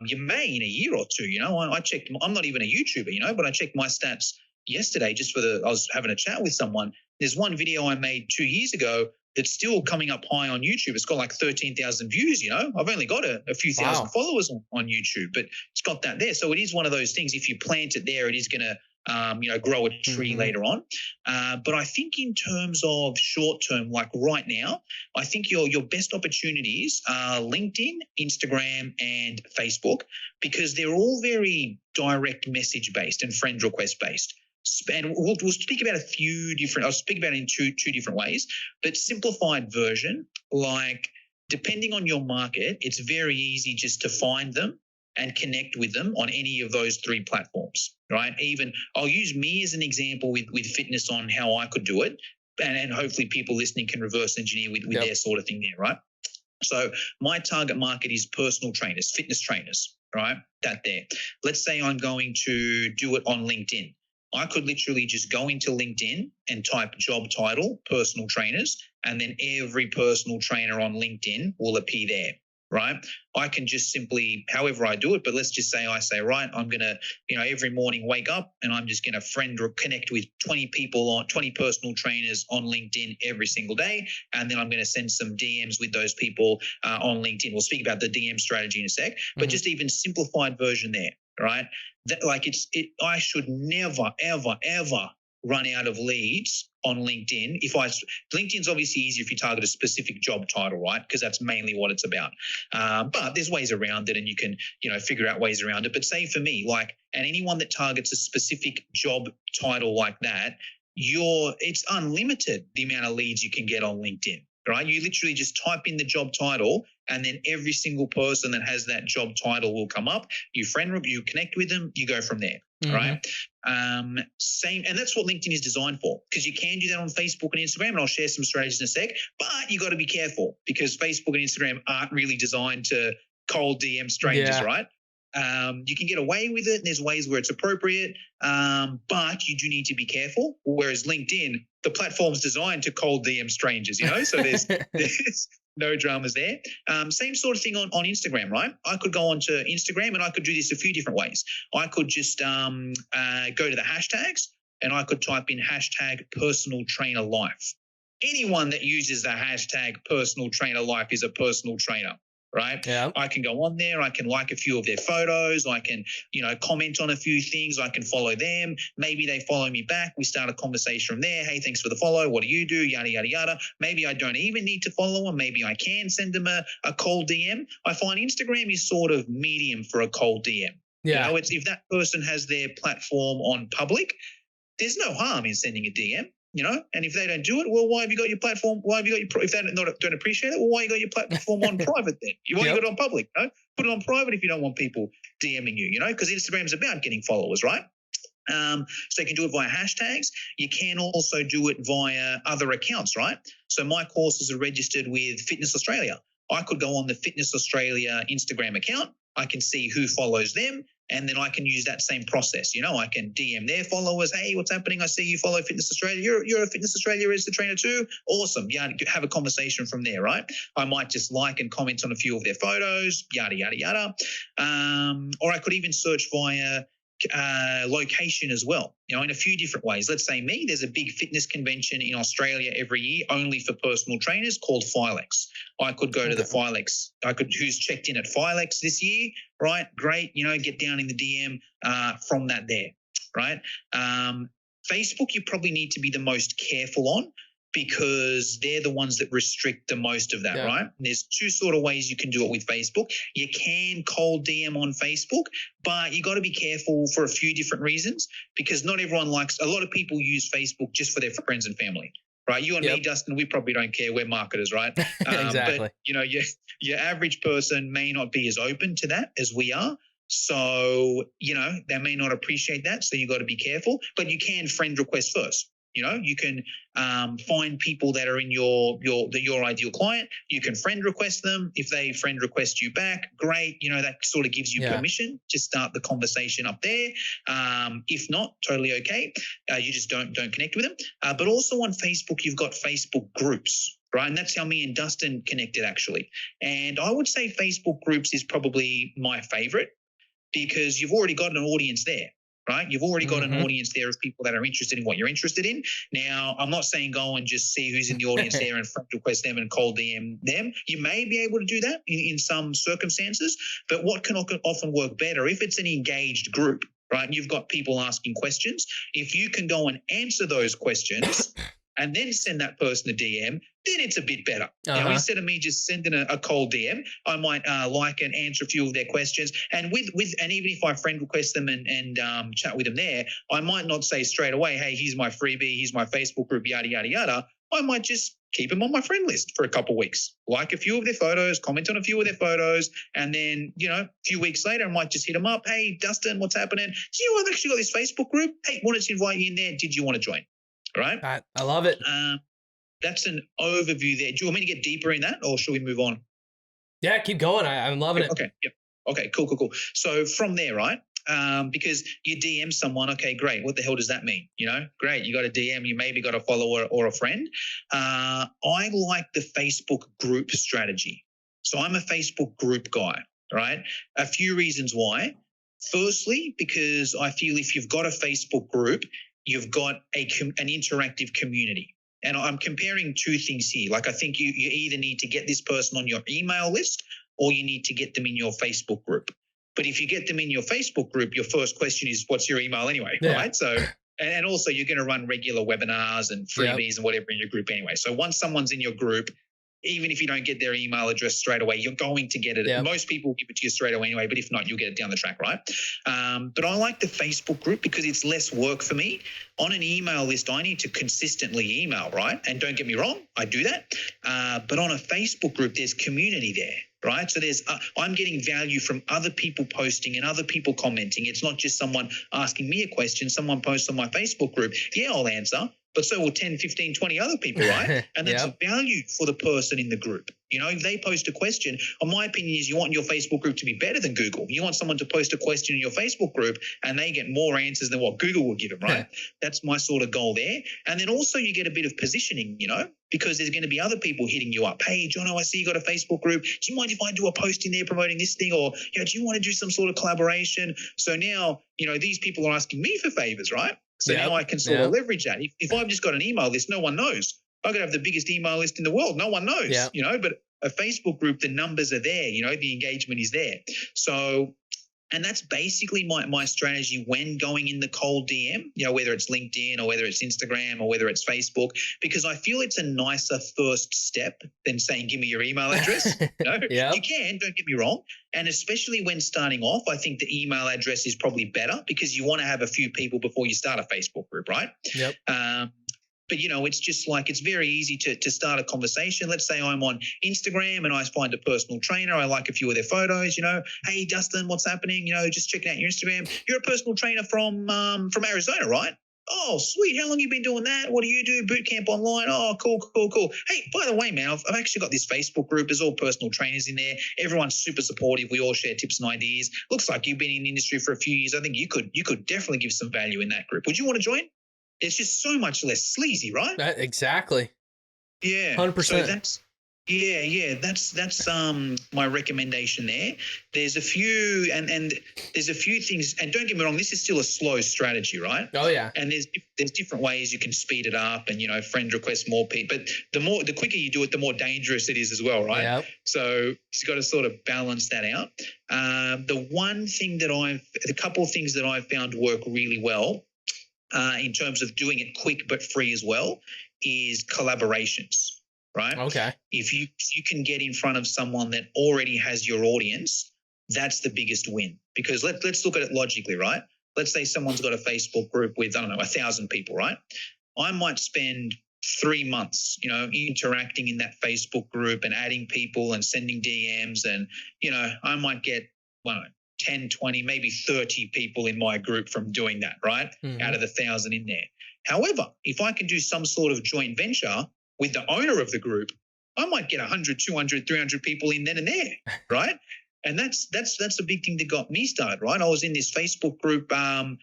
You may in a year or two. I checked. I'm not even a YouTuber, but I checked my stats yesterday just I was having a chat with someone. There's one video I made 2 years ago that's still coming up high on YouTube. It's got like 13,000 views, I've only got a few thousand followers on YouTube, but it's got that there. So it is one of those things. If you plant it there, it is going to grow a tree later on. But I think in terms of short term, like right now, I think your best opportunities are LinkedIn, Instagram, and Facebook, because they're all very direct message based and friend request based. And we'll speak about I'll speak about it in two different ways, but simplified version, like depending on your market, it's very easy just to find them and connect with them on any of those 3 platforms, right? Even I'll use me as an example with fitness on how I could do it. And hopefully people listening can reverse engineer with their sort of thing there, right? So my target market is personal trainers, fitness trainers, right? That there. Let's say I'm going to do it on LinkedIn. I could literally just go into LinkedIn and type job title, personal trainers, and then every personal trainer on LinkedIn will appear there, right? I can just simply, however I do it, but let's just say right, I'm going to, every morning wake up and I'm just going to friend or connect with 20 personal trainers on LinkedIn every single day. And then I'm going to send some DMs with those people on LinkedIn. We'll speak about the DM strategy in a sec, but just even simplified version there. Right? I should never, ever, ever run out of leads on LinkedIn. LinkedIn's obviously easier if you target a specific job title, right? Because that's mainly what it's about. But there's ways around it and you can, figure out ways around it. But say for me, and anyone that targets a specific job title like that, it's unlimited the amount of leads you can get on LinkedIn. Right? You literally just type in the job title and then every single person that has that job title will come up. You connect with them, you go from there. Right? Same. And that's what LinkedIn is designed for, because you can do that on Facebook and Instagram, and I'll share some strategies in a sec, but you got to be careful because Facebook and Instagram aren't really designed to cold DM strangers, right? You can get away with it and there's ways where it's appropriate, but you do need to be careful. Whereas LinkedIn, the platform's designed to cold DM strangers, so there's no dramas there. Same sort of thing on Instagram, right? I could go onto Instagram and I could do this a few different ways. I could just go to the hashtags and I could type in hashtag personal trainer life. Anyone that uses the hashtag personal trainer life is a personal trainer. right? Yeah. I can go on there. I can like a few of their photos. I can, comment on a few things. I can follow them. Maybe they follow me back. We start a conversation from there. Hey, thanks for the follow. What do you do? Yada, yada, yada. Maybe I don't even need to follow them. Maybe I can send them a cold DM. I find Instagram is sort of medium for a cold DM. Yeah. It's if that person has their platform on public, there's no harm in sending a DM. And if they don't do it, well, why have you got your platform? Why have you got your, if they don't appreciate it, well, why you got your platform on private then? Why you got it on public? Put it on private if you don't want people DMing you, because Instagram's about getting followers, right? So you can do it via hashtags. You can also do it via other accounts, right? So my courses are registered with Fitness Australia. I could go on the Fitness Australia Instagram account. I can see who follows them, and then I can use that same process. I can DM their followers. Hey, what's happening? I see you follow Fitness Australia. You're a Fitness Australia registered trainer too. Awesome. Yeah, have a conversation from there, right? I might just like and comment on a few of their photos, yada, yada, yada. Or I could even search via location as well, in a few different ways. Let's say there's a big fitness convention in Australia every year only for personal trainers called Filex. I could go to the Filex. Who's checked in at Filex this year, right? Great, get down in the DM from that there, right? Facebook, you probably need to be the most careful on, because they're the ones that restrict the most of that, right? And there's two sort of ways you can do it with Facebook. You can cold DM on Facebook, but you got to be careful for a few different reasons, because not everyone likes, a lot of people use Facebook just for their friends and family, right? You and me, Dustin, we probably don't care. We're marketers, right? Exactly. But, your average person may not be as open to that as we are. So, they may not appreciate that. So you got to be careful, but you can friend request first. You can find people that are in your ideal client. You can friend request them. If they friend request you back, great. That sort of gives you permission to start the conversation up there. If not, totally okay. You just don't connect with them. But also on Facebook, you've got Facebook groups, right? And that's how me and Dustin connected, actually. And I would say Facebook groups is probably my favorite, because you've already got an audience there. Right? You've already got an audience there of people that are interested in what you're interested in. Now, I'm not saying go and just see who's in the audience there and friend request them and cold DM them. You may be able to do that in some circumstances, but what can often work better if it's an engaged group, right? You've got people asking questions. If you can go and answer those questions and then send that person a DM, then it's a bit better. Instead of me just sending a cold DM, I might like and answer a few of their questions. And and even if I friend request them and chat with them there, I might not say straight away, hey, here's my freebie, here's my Facebook group, yada, yada, yada. I might just keep them on my friend list for a couple of weeks, like a few of their photos, comment on a few of their photos, and then, a few weeks later, I might just hit them up. Hey, Dustin, what's happening? I've actually got this Facebook group. Hey, wanted to invite you in there. Did you want to join? All right. I love it. That's an overview there. Do you want me to get deeper in that, or should we move on? Yeah, keep going. I'm loving it. Okay. Yep. Okay, cool. So from there, right? Because you DM someone, okay, great. What the hell does that mean? Great. You got a DM, you maybe got a follower or a friend. I like the Facebook group strategy. So I'm a Facebook group guy, right? A few reasons why. Firstly, because I feel if you've got a Facebook group, you've got an interactive community. And I'm comparing two things here. Like, I think you either need to get this person on your email list, or you need to get them in your Facebook group. But if you get them in your Facebook group, your first question is, what's your email anyway, right? So, and also you're going to run regular webinars and freebies and whatever in your group anyway. So once someone's in your group, even if you don't get their email address straight away, you're going to get it. Yep. Most people will give it to you straight away anyway, but if not, you'll get it down the track, right? But I like the Facebook group because it's less work for me. On an email list, I need to consistently email, right? And don't get me wrong, I do that. But on a Facebook group, there's community there, right? So I'm getting value from other people posting and other people commenting. It's not just someone asking me a question. Someone posts on my Facebook group. Yeah, I'll answer. But so will 10, 15, 20 other people, right? And that's a value for the person in the group. If they post a question, my opinion is you want your Facebook group to be better than Google. You want someone to post a question in your Facebook group and they get more answers than what Google will give them, right? That's my sort of goal there. And then also you get a bit of positioning, because there's going to be other people hitting you up. Hey, Jono, I see you got a Facebook group. Do you mind if I do a post in there promoting this thing? Or, do you want to do some sort of collaboration? So now, these people are asking me for favors, right? So now I can sort of leverage that. If I've just got an email list, no one knows. I could have the biggest email list in the world. No one knows, but A Facebook group, the numbers are there, the engagement is there. So, and that's basically my strategy when going in the cold DM, whether it's LinkedIn or whether it's Instagram or whether it's Facebook, because I feel it's a nicer first step than saying, give me your email address. Yep. You can, don't get me wrong. And especially when starting off, I think the email address is probably better because you want to have a few people before you start a Facebook group, right? Yep. But, it's just like it's very easy to start a conversation. Let's say I'm on Instagram and I find a personal trainer. I like a few of their photos, Hey, Dustin, what's happening? Just checking out your Instagram. You're a personal trainer from Arizona, right? Oh, sweet. How long you been doing that? What do you do? Boot camp online? Oh, cool. Hey, by the way, man, I've actually got this Facebook group. There's all personal trainers in there. Everyone's super supportive. We all share tips and ideas. Looks like you've been in the industry for a few years. I think you could definitely give some value in that group. Would you want to join? It's just so much less sleazy, right? Exactly. Yeah. 100%. So that's my recommendation there. There's a few and there's a few things, and don't get me wrong, this is still a slow strategy, right? Oh yeah. And there's different ways you can speed it up and friend request more people, but the quicker you do it, the more dangerous it is as well, right? Yep. So you've got to sort of balance that out. The couple of things that I've found work really well in terms of doing it quick but free as well is collaborations. Right? Okay. If you can get in front of someone that already has your audience, that's the biggest win. Because let's look at it logically, right? Let's say someone's got a Facebook group with, 1,000 people, right? I might spend 3 months, interacting in that Facebook group and adding people and sending DMs, and I might get 10, 20, maybe 30 people in my group from doing that, right? Mm-hmm. Out of the 1,000 in there. However, if I can do some sort of joint venture with the owner of the group, I might get 100, 200, 300 people in then and there, right? And that's a big thing that got me started, right? I was in this Facebook group to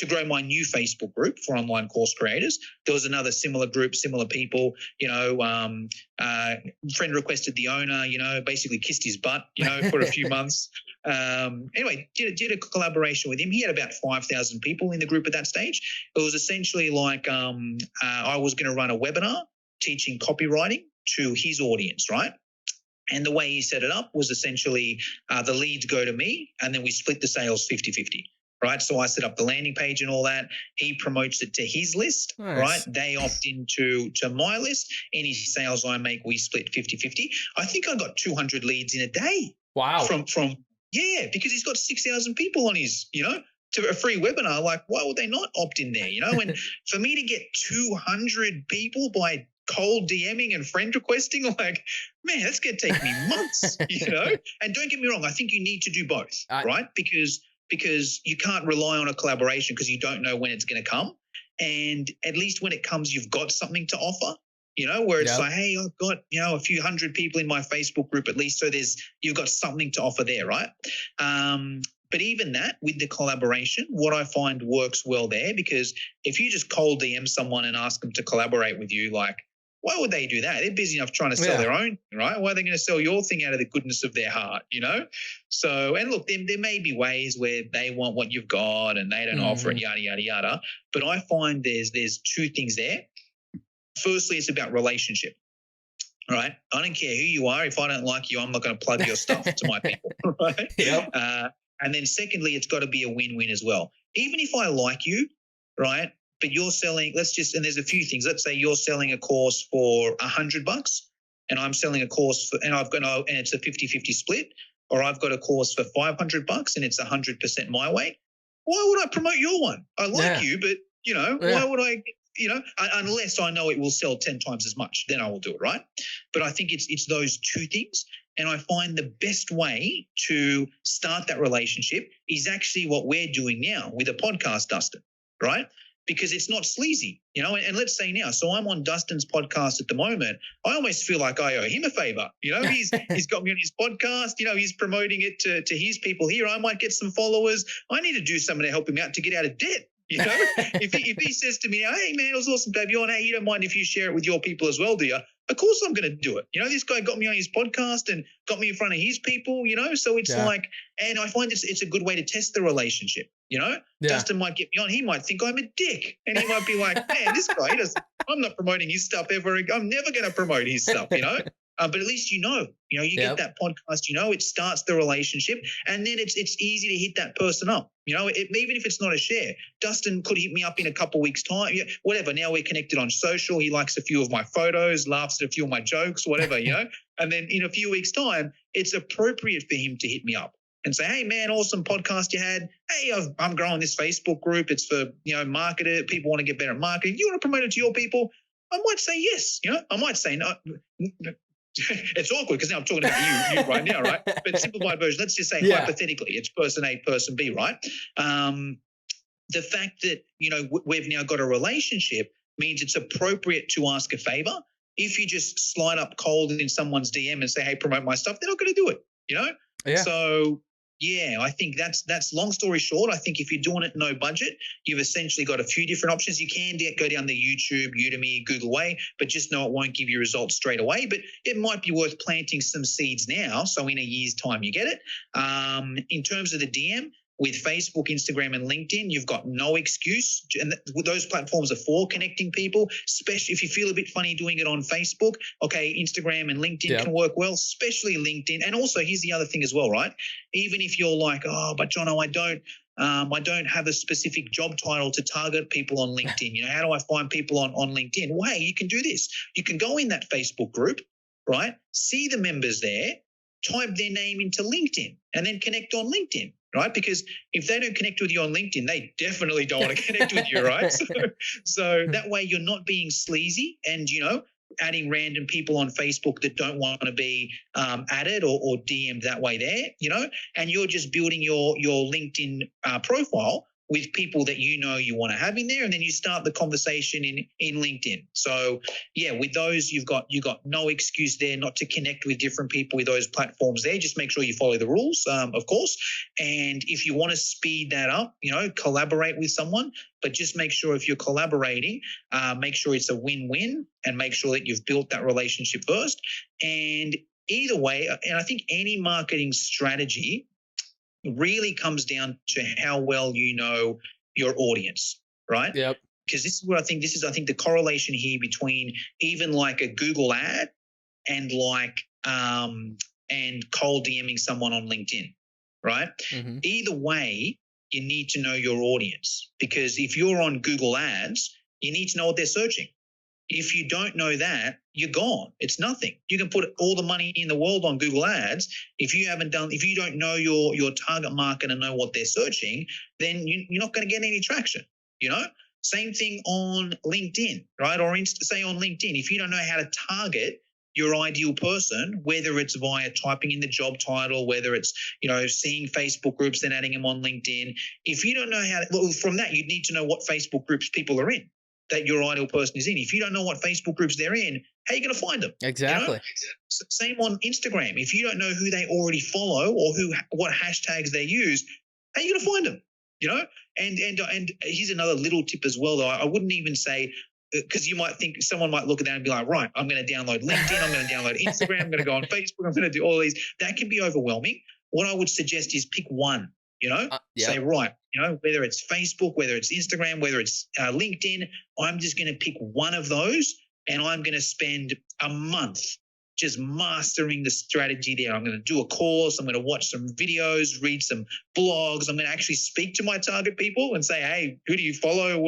grow my new Facebook group for online course creators. There was another similar group, similar people, friend requested the owner, basically kissed his butt, for a few months. Anyway, did a collaboration with him. He had about 5,000 people in the group at that stage. It was essentially like I was going to run a webinar teaching copywriting to his audience, right? And the way he set it up was essentially the leads go to me and then we split the sales 50-50. Right. So I set up the landing page and all that. He promotes it to his list. Nice. Right. They opt into my list. Any sales I make, we split 50-50. I think I got 200 leads in a day. Wow. Because he's got 6,000 people on his, to a free webinar. Like, why would they not opt in there? And for me to get 200 people by cold DMing and friend requesting, like, man, that's going to take me months, And don't get me wrong. I think you need to do both, right? Because you can't rely on a collaboration because you don't know when it's going to come. And at least when it comes, you've got something to offer, where it's like, hey, I've got, a few hundred people in my Facebook group at least. So you've got something to offer there, right? But even that with the collaboration, what I find works well there, because if you just cold DM someone and ask them to collaborate with you, like, why would they do that? They're busy enough trying to sell their own, right? Why are they going to sell your thing out of the goodness of their heart, So, and look, there may be ways where they want what you've got and they don't offer it, yada, yada, yada. But I find there's two things there. Firstly, it's about relationship, right? I don't care who you are. If I don't like you, I'm not going to plug your stuff to my people, right? Yep. And then secondly, it's got to be a win-win as well. Even if I like you, right? But you're selling, and there's a few things. Let's say you're selling a course for $100 and I'm selling a course and it's a 50-50 split, or I've got a course for $500 and it's 100% my way. Why would I promote your one? I like you, but why would I, unless I know it will sell 10 times as much, then I will do it. Right. But I think it's those two things. And I find the best way to start that relationship is actually what we're doing now with a podcast, Dustin, right? Because it's not sleazy, and let's say now, so I'm on Dustin's podcast at the moment. I almost feel like I owe him a favor. He's got me on his podcast, he's promoting it to his people here. I might get some followers. I need to do something to help him out to get out of debt. If he says to me, hey man, it was awesome to have you on. Hey, you don't mind if you share it with your people as well, do you? Of course I'm going to do it. This guy got me on his podcast and got me in front of his people, so it's like, and I find it's a good way to test the relationship, Dustin might get me on. He might think I'm a dick and he might be like, man, this guy, I'm not promoting his stuff ever. I'm never going to promote his stuff, But at least you get that podcast, it starts the relationship, and then it's easy to hit that person up. Even if it's not a share. Dustin could hit me up in a couple weeks' time, whatever. Now we're connected on social. He likes a few of my photos, laughs at a few of my jokes, whatever, And then in a few weeks' time, it's appropriate for him to hit me up and say, hey, man, awesome podcast you had. Hey, I'm growing this Facebook group. It's for, marketers. People want to get better at marketing. You want to promote it to your people? I might say yes. I might say no. It's awkward because now I'm talking about you right now, right? But simplified version, let's just say hypothetically, it's person A, person B, right? The fact that, we've now got a relationship means it's appropriate to ask a favor. If you just slide up cold in someone's DM and say, hey, promote my stuff, they're not going to do it, Yeah. So, I think that's long story short. I think if you're doing it no budget, you've essentially got a few different options. You can go down the YouTube, Udemy, Google way, but just know it won't give you results straight away. But it might be worth planting some seeds now, so in a year's time you get it. In terms of the DM, with Facebook, Instagram, and LinkedIn, you've got no excuse. And those platforms are for connecting people, especially if you feel a bit funny doing it on Facebook. Okay, Instagram and LinkedIn can work well, especially LinkedIn. And also, here's the other thing as well, right? Even if you're like, oh, but Jono, I don't have a specific job title to target people on LinkedIn. How do I find people on LinkedIn? Well, hey, you can do this. You can go in that Facebook group, right? See the members there, type their name into LinkedIn, and then connect on LinkedIn. Right? Because if they don't connect with you on LinkedIn, they definitely don't want to connect with you, right? So that way you're not being sleazy and, adding random people on Facebook that don't want to be added or DM'd that way there, and you're just building your LinkedIn profile with people that you want to have in there, and then you start the conversation in LinkedIn. So with those you've got no excuse there not to connect with different people with those platforms there. Just make sure you follow the rules, of course. And if you want to speed that up, collaborate with someone, but just make sure if you're collaborating, make sure it's a win-win and make sure that you've built that relationship first. And either way, and I think any marketing strategy really comes down to how well you know your audience, right? Yep. Because this is what I think the correlation here between even like a Google ad and and cold DMing someone on LinkedIn, right? Mm-hmm. Either way, you need to know your audience, because if you're on Google Ads, you need to know what they're searching. If you don't know that, you're gone. It's nothing. You can put all the money in the world on Google Ads. If you don't know your target market and know what they're searching, then you're not going to get any traction. Same thing on LinkedIn, right? Or say on LinkedIn, if you don't know how to target your ideal person, whether it's via typing in the job title, whether it's, seeing Facebook groups and adding them on LinkedIn. If you don't know from that, you'd need to know what Facebook groups people are in, that your ideal person is in. If you don't know what Facebook groups they're in, how are you going to find them? Exactly. Same on Instagram. If you don't know who they already follow or what hashtags they use, how are you going to find them? And here's another little tip as well, though. I wouldn't even say, because you might think someone might look at that and be like, right, I'm going to download LinkedIn, I'm going to download Instagram, I'm going to go on Facebook, I'm going to do all these. That can be overwhelming. What I would suggest is pick one. Say, right, whether it's Facebook, whether it's Instagram, whether it's LinkedIn, I'm just going to pick one of those and I'm going to spend a month just mastering the strategy there. I'm going to do a course. I'm going to watch some videos, read some blogs. I'm going to actually speak to my target people and say, hey, who do you follow?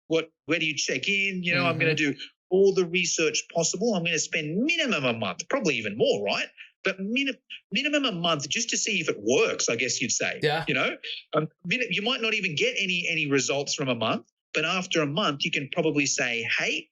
Where do you check in? Mm-hmm. I'm going to do all the research possible. I'm going to spend minimum a month, probably even more, right? But minimum a month just to see if it works, I guess you'd say. Yeah. You might not even get any results from a month, but after a month, you can probably say, hey,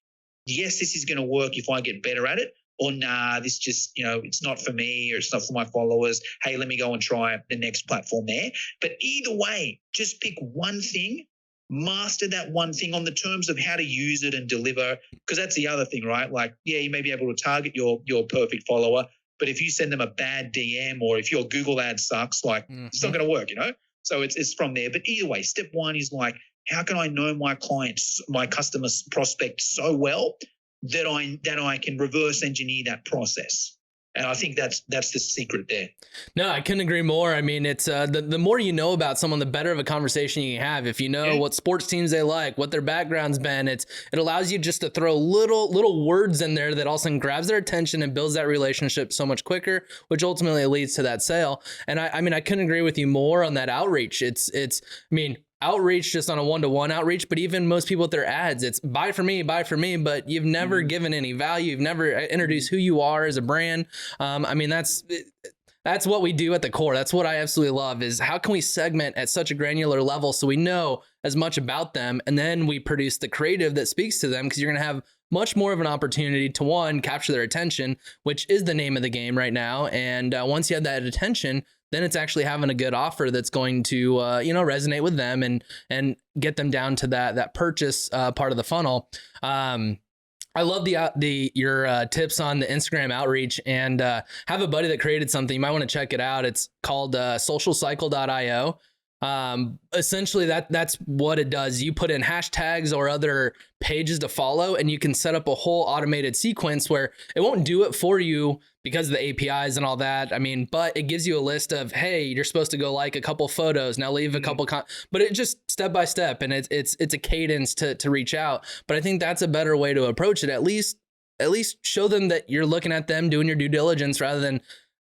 yes, this is going to work if I get better at it, or nah, this just, it's not for me or it's not for my followers. Hey, let me go and try the next platform there. But either way, just pick one thing, master that one thing on the terms of how to use it and deliver, because that's the other thing, right? Like, yeah, you may be able to target your perfect follower, but if you send them a bad DM or if your Google ad sucks, it's not going to work, So it's from there. But either way, step one is like, how can I know my clients, my customers, prospect so well that I can reverse engineer that process? And I think that's the secret there. No, I couldn't agree more. I mean, it's the more you know about someone, the better of a conversation you have. If you know what sports teams they like, what their background's been, it allows you just to throw little words in there that all of a sudden grabs their attention and builds that relationship so much quicker, which ultimately leads to that sale. And I mean, I couldn't agree with you more on that outreach. I mean, outreach just on a one-to-one outreach, but even most people with their ads, it's buy for me, but you've never given any value. You've never introduced who you are as a brand. I mean, that's what we do at the core. That's what I absolutely love, is how can we segment at such a granular level so we know as much about them, and then we produce the creative that speaks to them, because you're going to have much more of an opportunity to, one, capture their attention, which is the name of the game right now. And once you have that attention, then it's actually having a good offer that's going to, resonate with them and get them down to that purchase part of the funnel. I love your tips on the Instagram outreach, and have a buddy that created something. You might want to check it out. It's called socialcycle.io. Essentially that's what it does. You put in hashtags or other pages to follow, and you can set up a whole automated sequence where it won't do it for you because of the APIs and all that. I mean, but it gives you a list of, hey, you're supposed to go like a couple photos, now leave a couple, but it just step by step, and it's a cadence to reach out. But I think that's a better way to approach it. At least show them that you're looking at them, doing your due diligence, rather than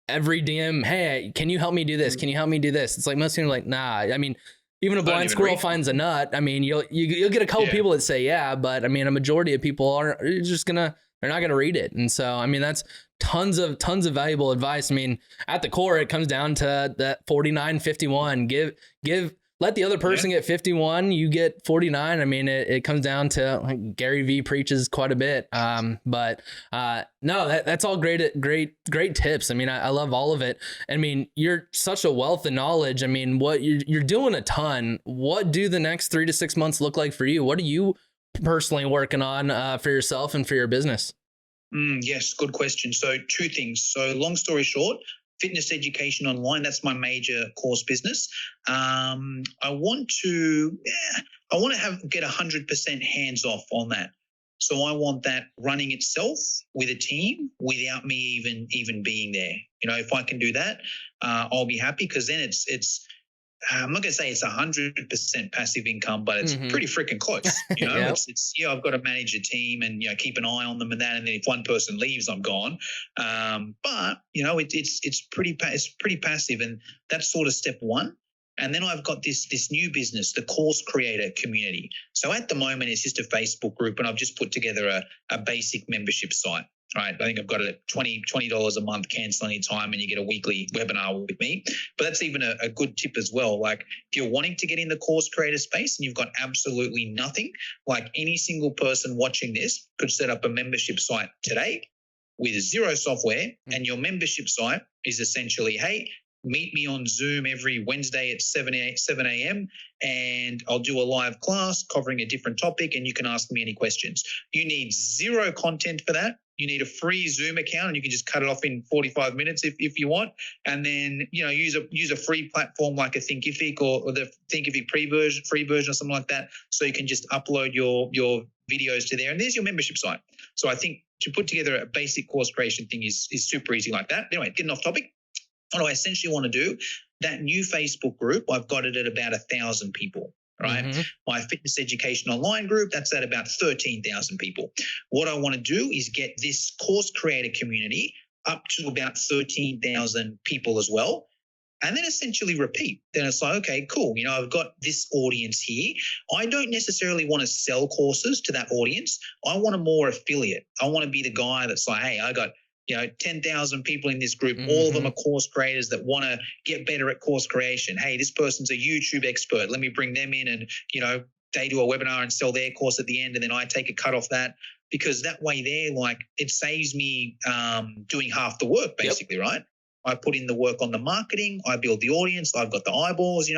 every DM, hey, can you help me do this? Can you help me do this? It's like most people are like, nah. I mean, even a blind squirrel finds a nut. I mean, you'll get a couple people that say yeah, but I mean, a majority of people they're not gonna read it. And so, I mean, that's tons of valuable advice. I mean, at the core, it comes down to that 49-51. Let the other person get 51, you get 49. I mean, it comes down to, like, Gary V preaches quite a bit. But no, that's all great tips. I mean, I love all of it. I mean, you're such a wealth of knowledge. I mean, what you're doing a ton. What do the next 3 to 6 months look like for you? What are you personally working on for yourself and for your business? Yes, good question. So 2 things. So long story short, fitness education online, that's my major course business. I want to get 100% hands off on that. So I want that running itself with a team without me even being there. If I can do that, I'll be happy, because then it's I'm not going to say it's 100% passive income, but it's pretty freaking close. Yep. It's I've got to manage a team and keep an eye on them and that. And then if one person leaves, I'm gone. But it's pretty passive, and that's sort of step 1. And then I've got this new business, the course creator community. So at the moment, it's just a Facebook group, and I've just put together a basic membership site. Right, I think I've got it at $20 a month, cancel any time, and you get a weekly webinar with me. But that's even a good tip as well. Like, if you're wanting to get in the course creator space and you've got absolutely nothing, like, any single person watching this could set up a membership site today with 0 software, and your membership site is essentially, hey, meet me on Zoom every Wednesday at 7 a.m. and I'll do a live class covering a different topic, and you can ask me any questions. You need 0 content for that. You need a free Zoom account, and you can just cut it off in 45 minutes if you want. And then, use a free platform like a Thinkific or the Thinkific free version or something like that. So you can just upload your videos to there, and there's your membership site. So I think to put together a basic course creation thing is super easy like that. Anyway, getting off topic. What do I essentially want to do? That new Facebook group, I've got it at about 1,000 people. Right. My fitness education online group, that's at about 13,000 people. What I want to do is get this course creator community up to about 13,000 people as well. And then essentially repeat. Then it's like, okay, cool. I've got this audience here. I don't necessarily want to sell courses to that audience. I want a more affiliate. I want to be the guy that's like, hey, I got 10,000 people in this group. All of them are course creators that want to get better at course creation. Hey, this person's a YouTube expert. Let me bring them in, and, they do a webinar and sell their course at the end, and then I take a cut off that, because that way there, like, it saves me doing half the work basically, right? I put in the work on the marketing. I build the audience. I've got the eyeballs.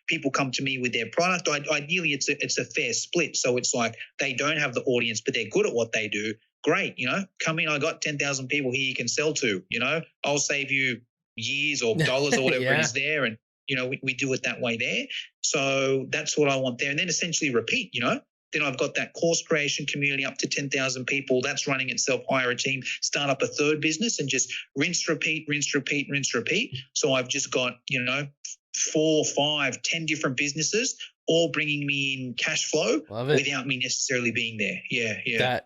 People come to me with their product. Ideally, it's a fair split. So it's like they don't have the audience, but they're good at what they do. Great, come in. I got 10,000 people here you can sell to. I'll save you years or dollars or whatever is there, and we do it that way there. So that's what I want there, and then essentially repeat. Then I've got that course creation community up to 10,000 people. That's running itself. Hire a team, start up a third business, and just rinse, repeat, rinse, repeat, rinse, repeat. So I've just got, 4, 5, 10 different businesses, all bringing me in cash flow without me necessarily being there. Yeah.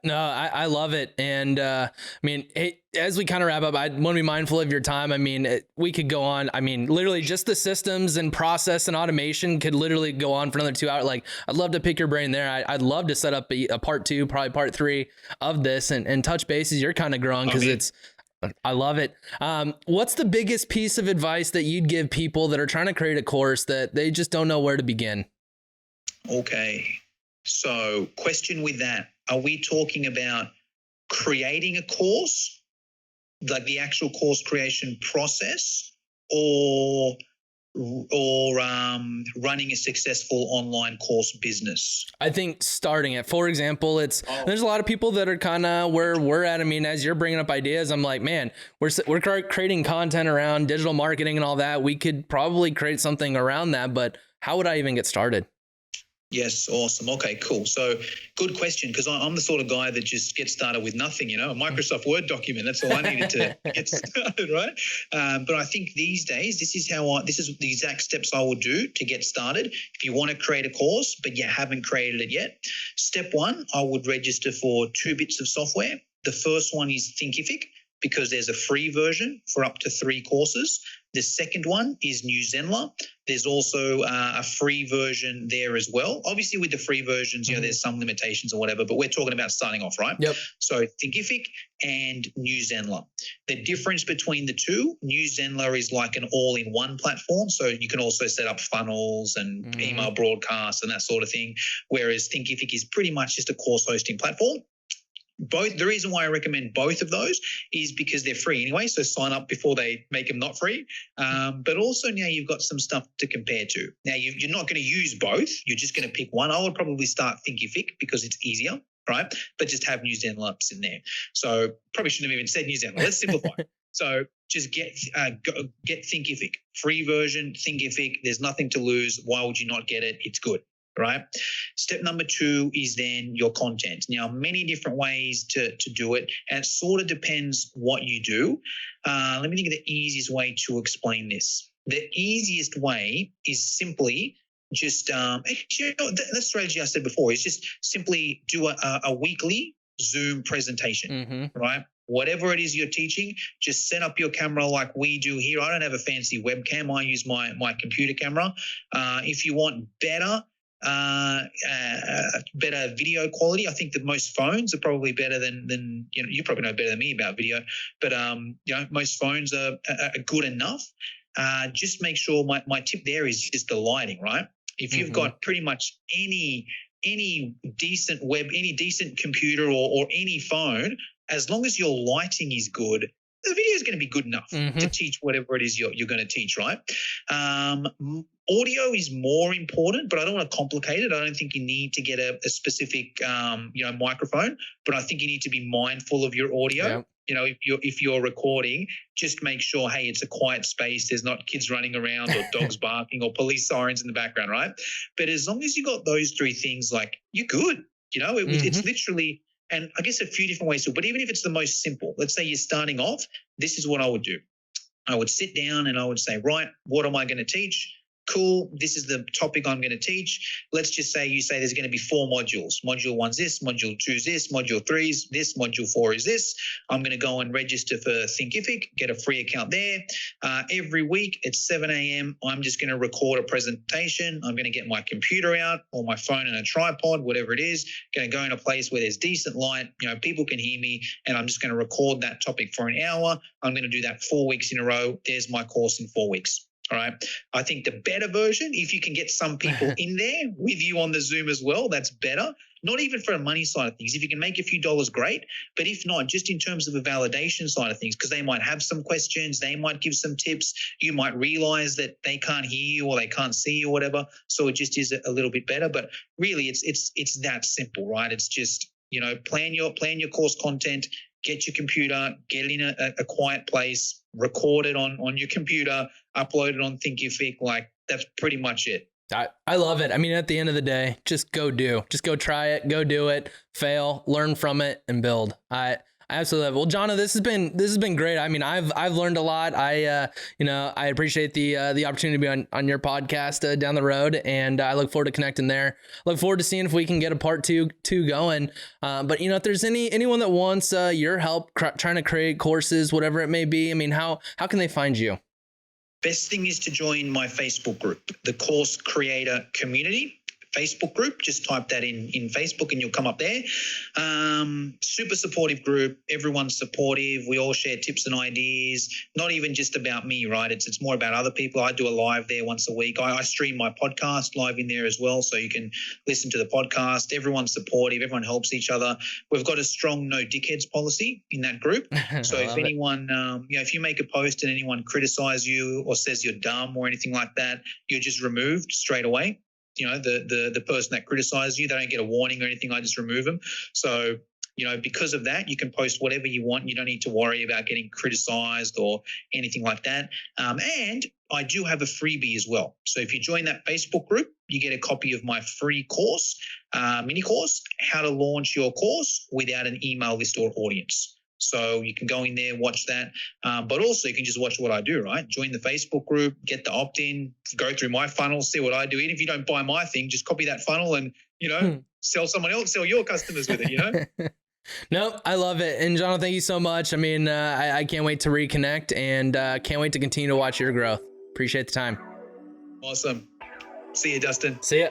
I love it. And as we kind of wrap up, I want to be mindful of your time. We could go on. Literally just the systems and process and automation could literally go on for another 2 hours. Like, I'd love to pick your brain there. I'd love to set up a part 2, probably part 3 of this and touch bases. You're kind of growing because I love it. What's the biggest piece of advice that you'd give people that are trying to create a course that they just don't know where to begin? Okay. So question with that, are we talking about creating a course, like the actual course creation process, or running a successful online course business? I think starting it. For example, there's a lot of people that are kind of where we're at. As you're bringing up ideas, I'm like, man, we're creating content around digital marketing and all that. We could probably create something around that, but how would I even get started? Yes. Awesome. Okay, cool. So good question, because I'm the sort of guy that just gets started with nothing, a Microsoft Word document. That's all I needed to get started, right? But I think these days, this is the exact steps I would do to get started. If you want to create a course, but you haven't created it yet, step 1, I would register for 2 bits of software. The first one is Thinkific, because there's a free version for up to 3 courses. The second one is New Zenler. There's also a free version there as well. Obviously, with the free versions, there's some limitations or whatever, but we're talking about starting off, right? Yep. So Thinkific and New Zenler. The difference between the two, New Zenler is like an all-in-one platform. So you can also set up funnels and email broadcasts and that sort of thing, whereas Thinkific is pretty much just a course hosting platform. The reason why I recommend both of those is because they're free anyway, so sign up before they make them not free. But also now you've got some stuff to compare to. Now you're not going to use both. You're just going to pick one. I would probably start Thinkific because it's easier, right? But just have New Zenler in there. So probably shouldn't have even said New Zenler. Let's simplify. So just get Thinkific, free version, Thinkific. There's nothing to lose. Why would you not get it? It's good. Right. Step number 2 is then your content. Now, many different ways to do it, and it sort of depends what you do. Let me think of the easiest way to explain this. The easiest way is simply just that strategy I said before is just simply do a weekly Zoom presentation, right? Whatever it is you're teaching, just set up your camera like we do here. I don't have a fancy webcam. I use my computer camera. If you want better video quality, I think that most phones are probably better than you probably know better than me about video, but most phones are good enough. Just make sure my tip there is just the lighting, right? If you've got pretty much any decent any decent computer or any phone, as long as your lighting is good, the video is going to be good enough to teach whatever it is you're going to teach, right? Audio is more important, but I don't want to complicate it. I don't think you need to get a specific, microphone, but I think you need to be mindful of your audio. Yeah. If you're recording, just make sure, hey, it's a quiet space. There's not kids running around or dogs barking or police sirens in the background, right? But as long as you got those 3 things, like, you're good. It's literally. And I guess a few different ways to, but even if it's the most simple, let's say you're starting off, this is what I would do. I would sit down and I would say, right, what am I going to teach? Cool. This is the topic I'm going to teach. Let's just say you say there's going to be 4 modules. Module 1's this, module 2's this, module 3's this, module 4 is this. I'm going to go and register for Thinkific, get a free account there. Every week at 7 a.m., I'm just going to record a presentation. I'm going to get my computer out or my phone and a tripod, whatever it is. Going to go in a place where there's decent light, people can hear me, and I'm just going to record that topic for an hour. I'm going to do that 4 weeks in a row. There's my course in 4 weeks. All right. I think the better version, if you can get some people in there with you on the Zoom as well, that's better. Not even for a money side of things. If you can make a few dollars, great. But if not, just in terms of a validation side of things, because they might have some questions, they might give some tips. You might realize that they can't hear you or they can't see you or whatever. So it just is a little bit better. But really, it's that simple, right? It's just, plan your course content. Get your computer, get it in a quiet place, record it on your computer, upload it on Thinkific. Like, that's pretty much it. I love it. I mean, at the end of the day, just go try it, go do it, fail, learn from it, and build. I absolutely love it. Well, Jono, this has been great. I mean, I've learned a lot. I appreciate the opportunity to be on your podcast down the road, and I look forward to connecting there. Look forward to seeing if we can get a part two going. But if there's anyone that wants your help trying to create courses, whatever it may be, I mean, how can they find you? Best thing is to join my Facebook group, the Course Creator Community Facebook group. Just type that in Facebook and you'll come up there. Super supportive group. Everyone's supportive. We all share tips and ideas. Not even just about me, right? It's more about other people. I do a live there once a week. I stream my podcast live in there as well, so you can listen to the podcast. Everyone's supportive. Everyone helps each other. We've got a strong no dickheads policy in that group. So if anyone, if you make a post and anyone criticizes you or says you're dumb or anything like that, you're just removed straight away. The person that criticizes you, they don't get a warning or anything. I just remove them. So, because of that, you can post whatever you want. You don't need to worry about getting criticized or anything like that. And I do have a freebie as well. So if you join that Facebook group, you get a copy of my free course, mini course, how to launch your course without an email list or audience. So you can go in there, watch that. But also you can just watch what I do, right? Join the Facebook group, get the opt-in, go through my funnel, see what I do. Even if you don't buy my thing, just copy that funnel and, sell someone else, sell your customers with it, Nope, I love it. And Jono, thank you so much. I mean, I can't wait to reconnect and can't wait to continue to watch your growth. Appreciate the time. Awesome. See you, Dustin. See ya.